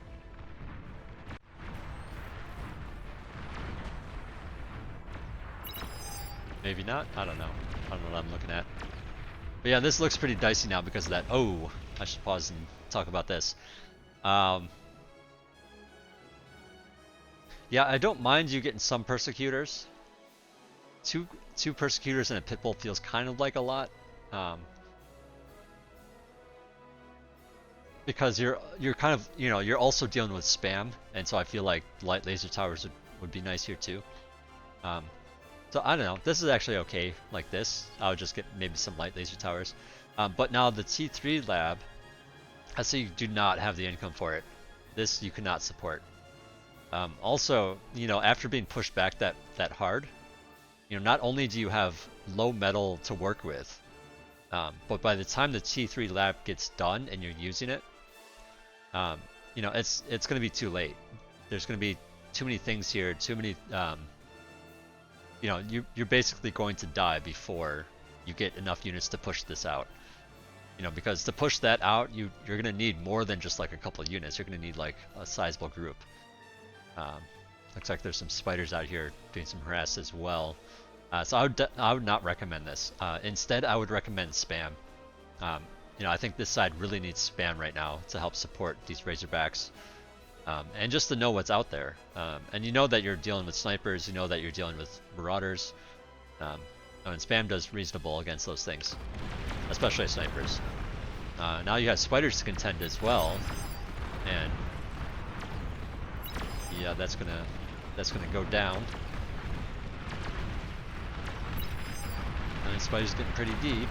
S1: Maybe not. I don't know. I don't know what I'm looking at. But yeah, this looks pretty dicey now because of that. Oh, I should pause and talk about this. Yeah, I don't mind you getting some persecutors. Two persecutors and a pitbull feels kind of like a lot. Um, because you're kind of, you know, you're also dealing with spam, and so I feel like light laser towers would be nice here too. Um, so I don't know. This is actually okay like this. I would just get maybe some light laser towers. But now the T3 lab, I see you do not have the income for it. This you cannot support. Also, you know, after being pushed back that hard, you know, not only do you have low metal to work with, but by the time the T3 lab gets done and you're using it, you know, it's going to be too late. There's going to be too many things here, too many, you know, you're basically going to die before you get enough units to push this out. You know, because to push that out, you're going to need more than just like a couple of units. You're going to need like a sizable group. Looks like there's some spiders out here doing some harass as well. So I would not recommend this. Instead, I would recommend spam. You know, I think this side really needs spam right now to help support these Razorbacks. And just to know what's out there. And you know that you're dealing with snipers, you know that you're dealing with marauders. And spam does reasonable against those things, especially snipers. Now you have spiders to contend as well, and yeah, that's gonna go down. And spider's getting pretty deep.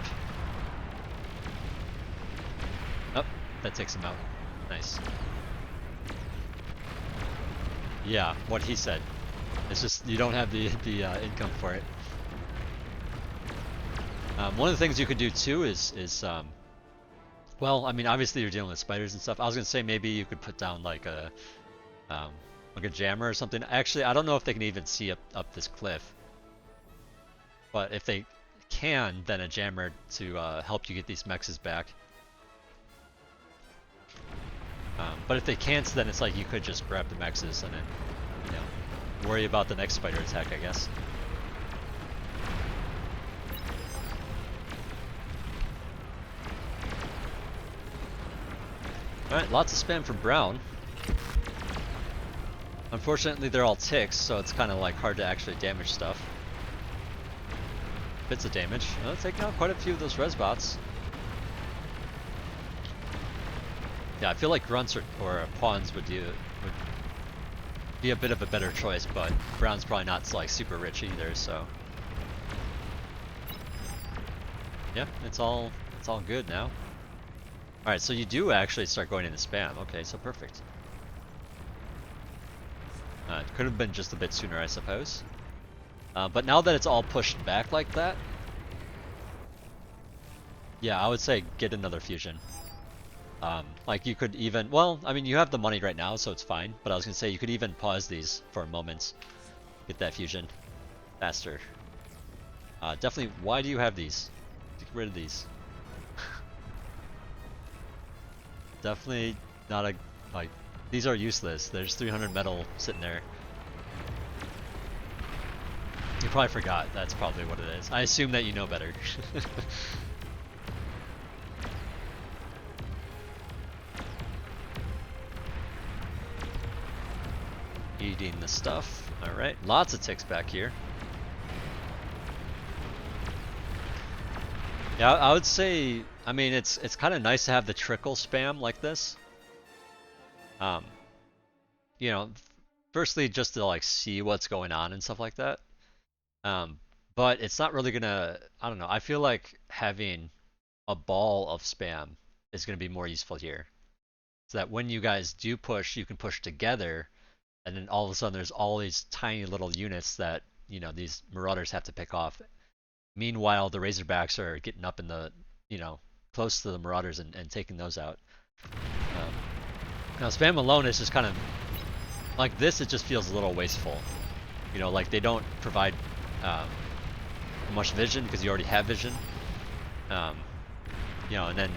S1: Oh, that takes him out. Nice. Yeah, what he said. It's just you don't have the income for it. One of the things you could do too is well, I mean, obviously you're dealing with spiders and stuff. I was gonna say maybe you could put down like a jammer or something. Actually, I don't know if they can even see up this cliff. But if they can, then a jammer to help you get these mexes back. But if they can't, then it's like you could just grab the mexes and then, you know, worry about the next spider attack, I guess. Alright, lots of spam from Brown. Unfortunately, they're all ticks, so it's kind of like hard to actually damage stuff. Bits of damage. Oh, taking out quite a few of those res bots. Yeah, I feel like grunts or pawns would be a bit of a better choice, but Brown's probably not like super rich either, so yeah, it's all good now. All right, so you do actually start going into spam. Okay, so perfect. It could have been just a bit sooner, I suppose. But now that it's all pushed back like that, yeah, I would say get another fusion. Like you could even, well, I mean, you have the money right now, so it's fine. But I was gonna say you could even pause these for a moment, get that fusion faster. Definitely. Why do you have these? Get rid of these. Definitely not a like. These are useless. There's 300 metal sitting there. You probably forgot. That's probably what it is. I assume that you know better. Eating the stuff. Alright, lots of ticks back here. Yeah, I would say, I mean, it's kind of nice to have the trickle spam like this. You know, firstly just to like see what's going on and stuff like that. But it's not really gonna, I don't know, I feel like having a ball of spam is gonna be more useful here. So that when you guys do push, you can push together, and then all of a sudden there's all these tiny little units that, you know, these marauders have to pick off. Meanwhile, the Razorbacks are getting up in the, you know, close to the Marauders and taking those out. Now spam alone is just kind of like this. It just feels a little wasteful. You know, like they don't provide much vision because you already have vision. You know, and then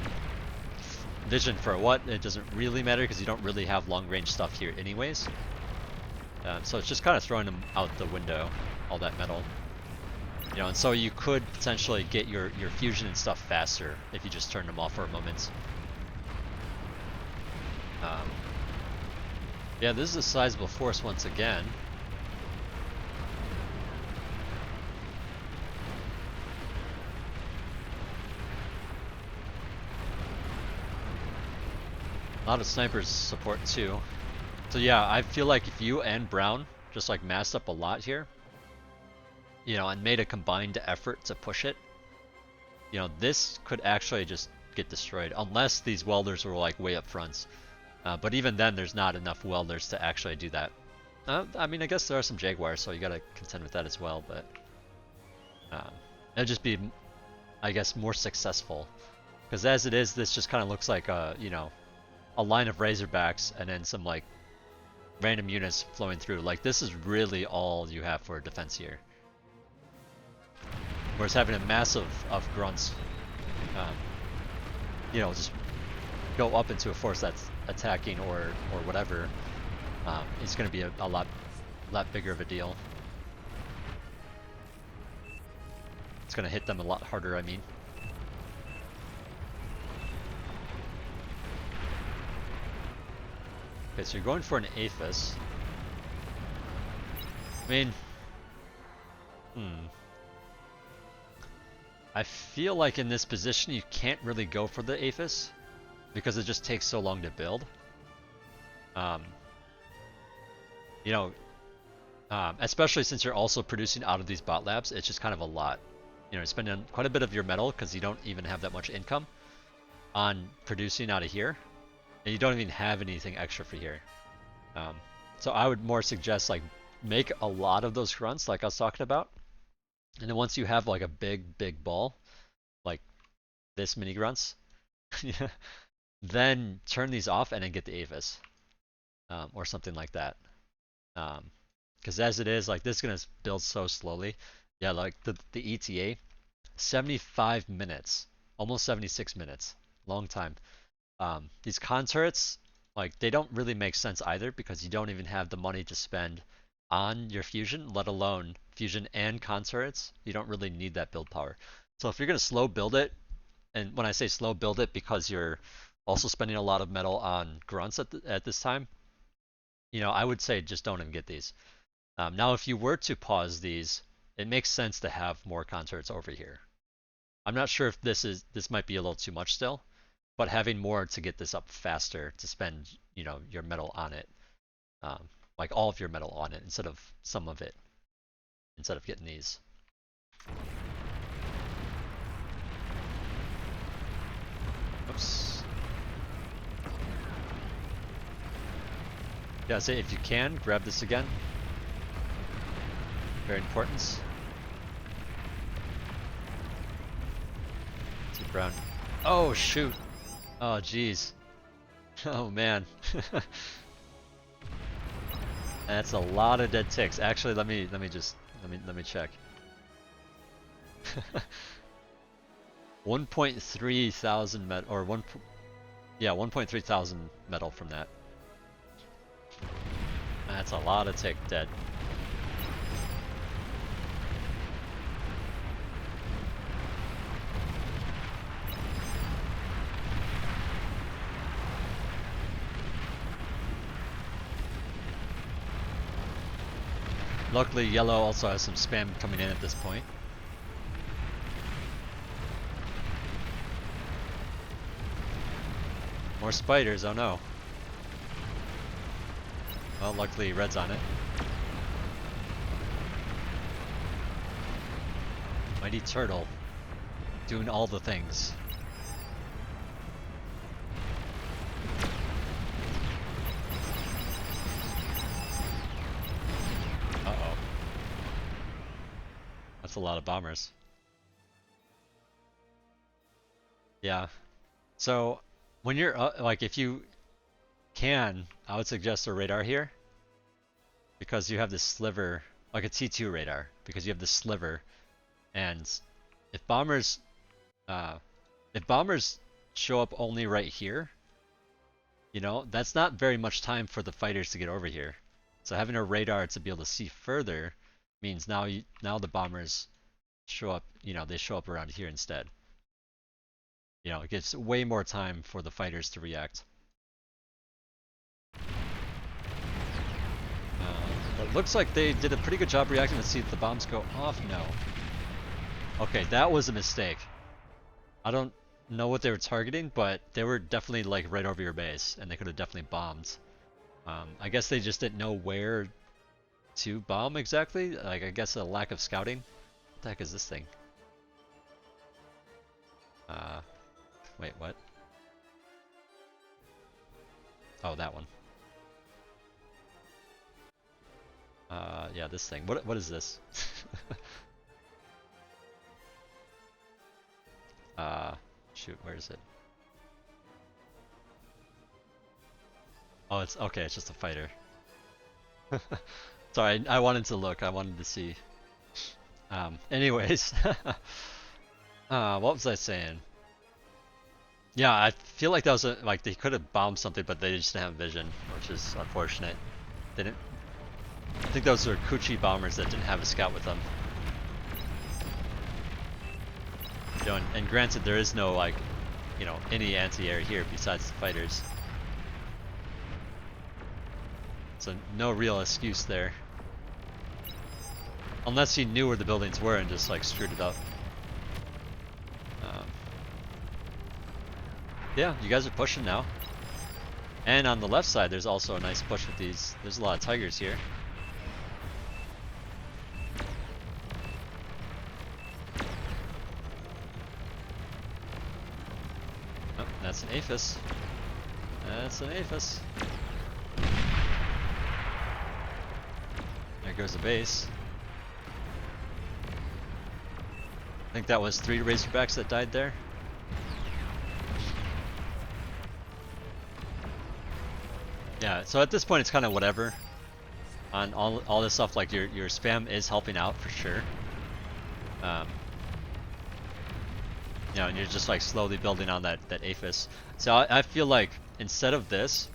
S1: vision for what? It doesn't really matter because you don't really have long range stuff here anyways. So it's just kind of throwing them out the window, all that metal. You know, and so you could potentially get your fusion and stuff faster if you just turn them off for a moment. Yeah, this is a sizable force once again. A lot of snipers support too. So yeah, I feel like if you and Brown just like massed up a lot here, you know, and made a combined effort to push it, you know, this could actually just get destroyed unless these welders were like way up front. But even then, there's not enough welders to actually do that. I mean, I guess there are some Jaguars, so you gotta contend with that as well, but it'd just be, I guess, more successful. Because as it is, this just kind of looks like a, you know, a line of Razorbacks and then some like random units flowing through. Like this is really all you have for defense here. Whereas having a massive of grunts, you know, just go up into a force that's attacking or whatever, is going to be a lot bigger of a deal. It's going to hit them a lot harder, I mean. Okay, so you're going for an Aphis. I mean, I feel like in this position you can't really go for the Aphis because it just takes so long to build. You know, especially since you're also producing out of these bot labs, it's just kind of a lot. You know, you're spending quite a bit of your metal because you don't even have that much income on producing out of here, and you don't even have anything extra for here. So I would more suggest like make a lot of those grunts like I was talking about, and then once you have like a big ball, like this many grunts, then turn these off and then get the Avis, or something like that. Because as it is, like this is gonna build so slowly. Yeah, like the ETA, 75 minutes, almost 76 minutes, long time. These con turrets, like they don't really make sense either because you don't even have the money to spend on your fusion, let alone fusion and con turrets. You don't really need that build power. So if you're gonna slow build it, and when I say slow build it because you're also spending a lot of metal on grunts at this time, you know, I would say just don't even get these. Now, if you were to pause these, it makes sense to have more con turrets over here. I'm not sure if this might be a little too much still, but having more to get this up faster to spend, you know, your metal on it, like all of your metal on it instead of some of it, instead of getting these. Oops. Yeah, say if you can, grab this again. Very important. See Brown. Oh shoot. Oh jeez. Oh man. That's a lot of dead ticks. Actually, let me check. 1.3 thousand metal, or 1.3 thousand metal from that. That's a lot of tick dead. Luckily, yellow also has some spam coming in at this point. More spiders, oh no. Well, luckily red's on it. Mighty Turtle, doing all the things. Uh-oh. That's a lot of bombers. Yeah. So when you're like, if you can, I would suggest a radar here because you have this sliver, like a T2 radar, because you have this sliver, and if bombers, uh, if bombers show up only right here, that's not very much time for the fighters to get over here. So having a radar to be able to see further means now the bombers show up, they show up around here instead. It gives way more time for the fighters to react. But it looks like they did a pretty good job reacting. Let's see if the bombs go off. No. Okay, that was a mistake. I don't know what they were targeting, but they were definitely like right over your base, and they could have definitely bombed. I guess they just didn't know where to bomb exactly. Like, I guess a lack of scouting. What the heck is this thing? Uh, wait, what? Oh, that one. Yeah, this thing. What is this? Shoot, where is it? Oh, it's okay. It's just a fighter. Sorry, I wanted to look. I wanted to see. Anyways, what was I saying? Yeah, I feel like that was like they could have bombed something, but they just didn't have vision, which is unfortunate. They didn't. I think those were Kuchi bombers that didn't have a scout with them. And granted, there is no like, any anti-air here besides the fighters. So no real excuse there. Unless he knew where the buildings were and just like screwed it up. Yeah, you guys are pushing now. And on the left side, there's also a nice push with these. There's a lot of tigers here. Oh, that's an Aphis. That's an Aphis. There goes the base. I think that was 3 Razorbacks that died there. Yeah, so at this point it's kind of whatever. On all this stuff, like your spam is helping out for sure. And you're just like slowly building on that Aphis. So I feel like instead of this,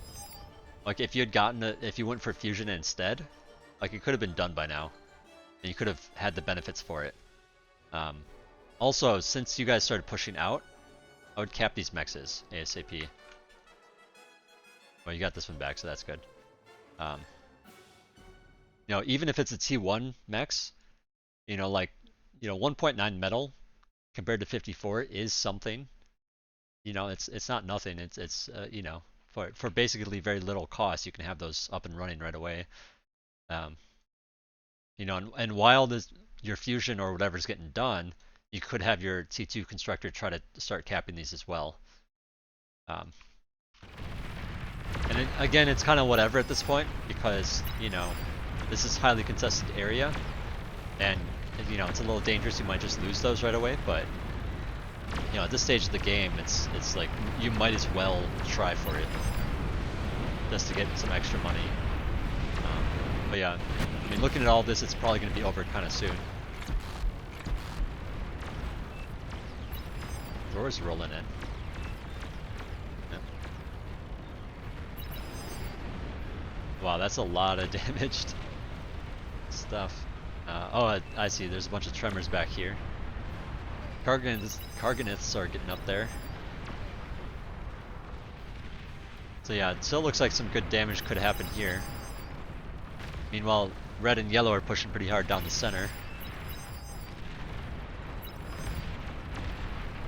S1: like if you went for fusion instead, like it could have been done by now, and you could have had the benefits for it. Also, since you guys started pushing out, I would cap these mexes ASAP. Well, you got this one back, so that's good. Even if it's a T1 mex, 1.9 metal compared to 54 is something. It's not nothing. It's for basically very little cost, you can have those up and running right away. And while your fusion or whatever's getting done, you could have your T2 constructor try to start capping these as well. And again, it's kind of whatever at this point because this is highly contested area, and it's a little dangerous. You might just lose those right away, but at this stage of the game, it's like you might as well try for it just to get some extra money. But yeah, I mean, looking at all this, it's probably going to be over kind of soon. Doors rolling in. Yeah. Wow, that's a lot of damaged stuff. Oh, I see. There's a bunch of tremors back here. Karganiths are getting up there. So yeah, it still looks like some good damage could happen here. Meanwhile, red and yellow are pushing pretty hard down the center.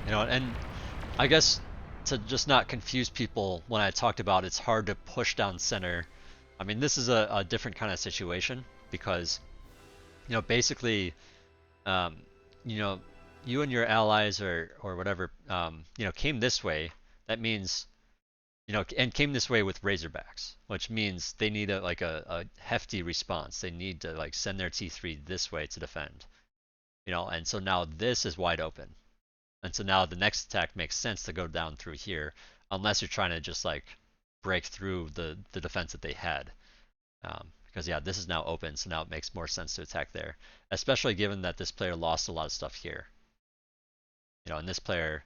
S1: And I guess to just not confuse people when I talked about it's hard to push down center, I mean, this is a different kind of situation because, basically, you and your allies or whatever, came this way. That means, and came this way with Razorbacks, which means they need a hefty response. They need to like send their T3 this way to defend, and so now this is wide open. And so now the next attack makes sense to go down through here, unless you're trying to just like break through the defense that they had. Because yeah, this is now open, so now it makes more sense to attack there, especially given that this player lost a lot of stuff here. And this player,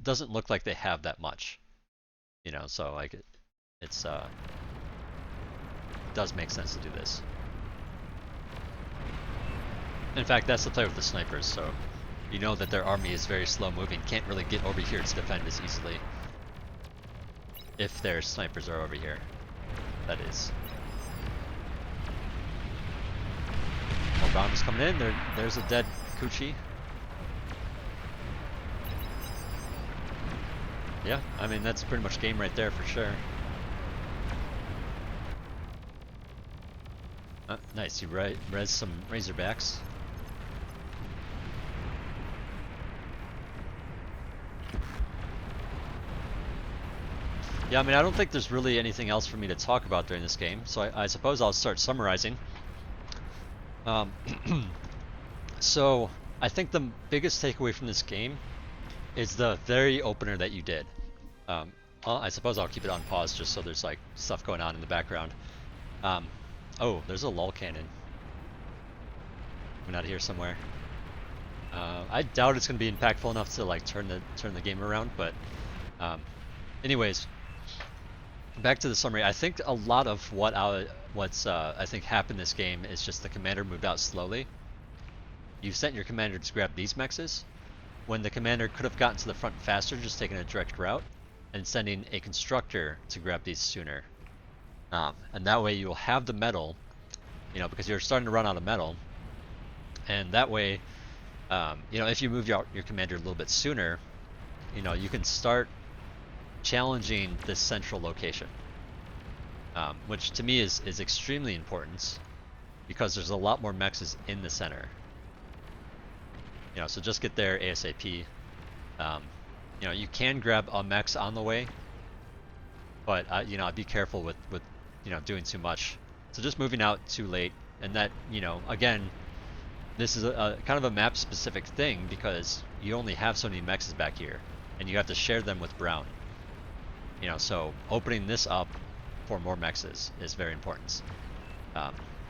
S1: doesn't look like they have that much. So like it's it does make sense to do this. In fact, that's the player with the snipers, so you know that their army is very slow moving, can't really get over here to defend as easily. If their snipers are over here, that is. More bombs coming in. There's a dead Kuchi. Yeah, I mean that's pretty much game right there for sure. Nice, you res some Razorbacks. Yeah, I mean I don't think there's really anything else for me to talk about during this game, so I suppose I'll start summarizing. So I think the biggest takeaway from this game is the very opener that you did. Well, I suppose I'll keep it on pause just so there's like stuff going on in the background. Oh, there's a lull cannon. Coming out of here somewhere. I doubt it's going to be impactful enough to like turn the game around, but anyways, back to the summary. I think a lot of what's I think happened this game is just the commander moved out slowly. You sent your commander to grab these mexes, when the commander could have gotten to the front faster, just taking a direct route, and sending a constructor to grab these sooner. And that way you'll have the metal, because you're starting to run out of metal, and that way, if you move your commander a little bit sooner, you can start challenging this central location, which to me is extremely important, because there's a lot more mexes in the center. So just get there ASAP. You can grab a mex on the way, but I'd be careful with doing too much. So just moving out too late, and that again, this is a kind of a map specific thing because you only have so many mexes back here, and you have to share them with Brown. So opening this up for more mexes is very important.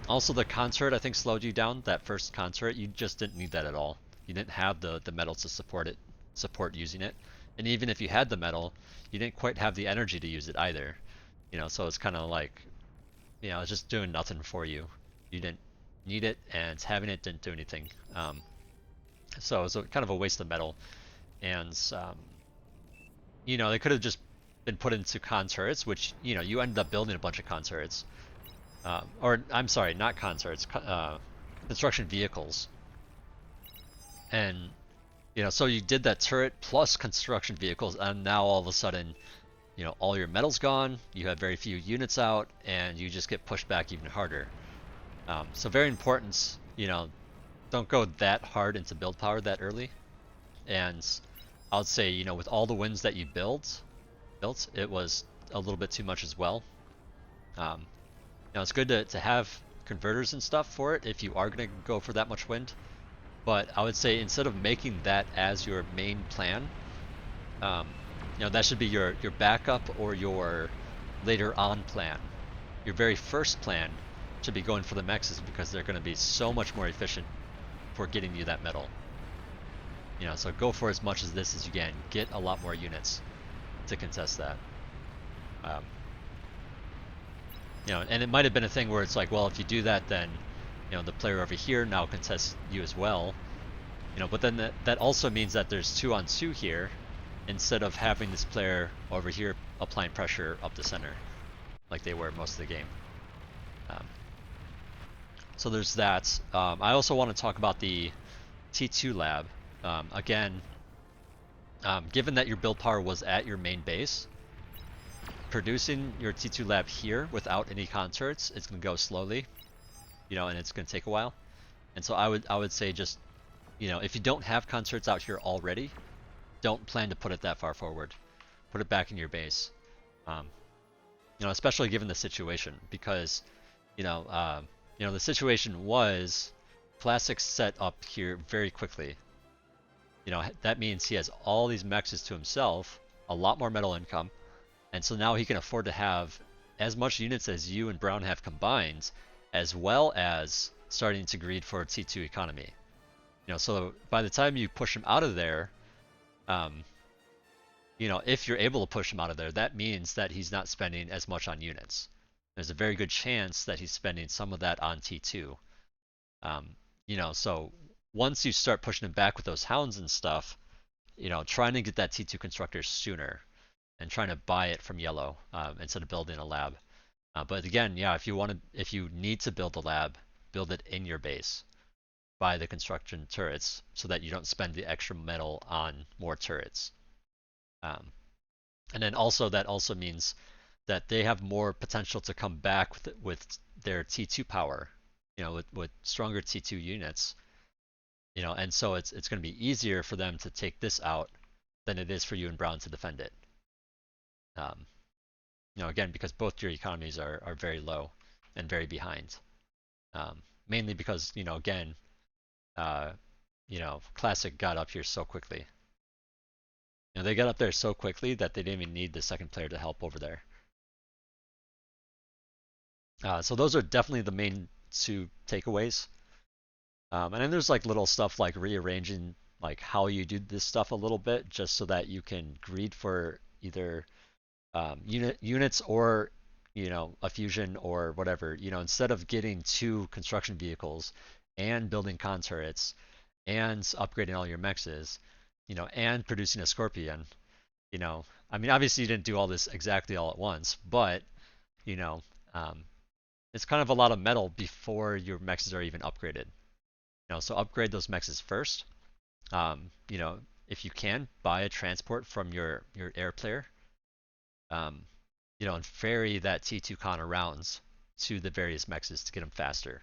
S1: Also, the consort I think slowed you down. That first consort, you just didn't need that at all. You didn't have the metal to support using it, and even if you had the metal, you didn't quite have the energy to use it either. So it's kind of like, it's just doing nothing for you. You didn't need it, and having it didn't do anything. So it was kind of a waste of metal, and they could have just been put into conturrets, which you ended up building a bunch of conturrets, or I'm sorry, not conturrets, construction vehicles. And so you did that turret plus construction vehicles, and now all of a sudden, all your metal's gone, you have very few units out, and you just get pushed back even harder. So very important, don't go that hard into build power that early. And I would say, with all the wins that you built, it was a little bit too much as well. It's good to have converters and stuff for it if you are going to go for that much wind. But I would say instead of making that as your main plan, that should be your backup or your later on plan. Your very first plan should be going for the mexes because they're going to be so much more efficient for getting you that metal. So go for as much as this as you can. Get a lot more units to contest that. And it might have been a thing where it's like, well, if you do that, then the player over here now contests you as well. But then that also means that there's 2-on-2 here, instead of having this player over here applying pressure up the center, like they were most of the game. So there's that. I also want to talk about the T2 lab. Again, given that your build power was at your main base, producing your T2 lab here without any concerts, it's going to go slowly, and it's going to take a while. And so I would say just, if you don't have concerts out here already, don't plan to put it that far forward. Put it back in your base. Especially given the situation, because, the situation was Classic set up here very quickly. that means he has all these mexes to himself, a lot more metal income, and so now he can afford to have as much units as you and Brown have combined, as well as starting to greed for a T2 economy. So by the time you push him out of there, um, if you're able to push him out of there, that means that he's not spending as much on units. There's a very good chance that he's spending some of that on T2. So once you start pushing him back with those hounds and stuff, trying to get that T2 constructor sooner and trying to buy it from yellow instead of building a lab. But again, yeah, if you need to build a lab, build it in your base. Buy the construction turrets so that you don't spend the extra metal on more turrets. And then also that also means that they have more potential to come back with their T2 power, with stronger T2 units, and so it's going to be easier for them to take this out than it is for you and Brown to defend it. Again, because both your economies are very low and very behind. Mainly because, again, Classic got up here so quickly. They got up there so quickly that they didn't even need the second player to help over there. So those are definitely the main two takeaways. And then there's like little stuff like rearranging like how you do this stuff a little bit, just so that you can greed for either units or a fusion or whatever. Instead of getting 2 construction vehicles and building con turrets and upgrading all your mexes, and producing a scorpion. I mean, obviously you didn't do all this exactly all at once, but it's kind of a lot of metal before your mexes are even upgraded. So upgrade those mexes first. If you can, buy a transport from your air player. And ferry that T2 con around to the various mexes to get them faster.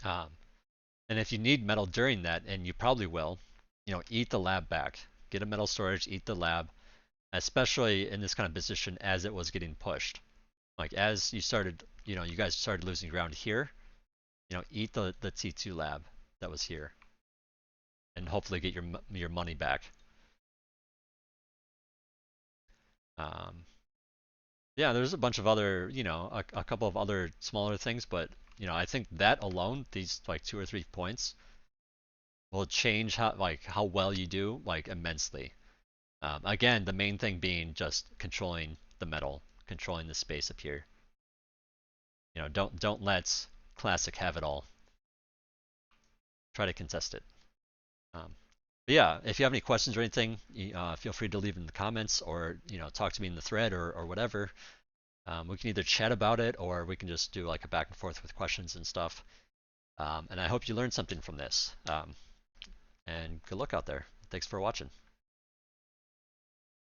S1: And if you need metal during that, and you probably will, eat the lab back. Get a metal storage, eat the lab, especially in this kind of position as it was getting pushed. Like as you started, you guys started losing ground here, eat the T2 lab that was here, and hopefully get your money back. Yeah, there's a bunch of other, a couple of other smaller things, but I think that alone, these like 2 or 3 points, will change how well you do like immensely. Again, the main thing being just controlling the metal, controlling the space up here. Don't let Classic have it all. Try to contest it. But yeah, if you have any questions or anything, feel free to leave in the comments or talk to me in the thread or whatever. We can either chat about it or we can just do like a back and forth with questions and stuff. And I hope you learned something from this. And good luck out there. Thanks for watching.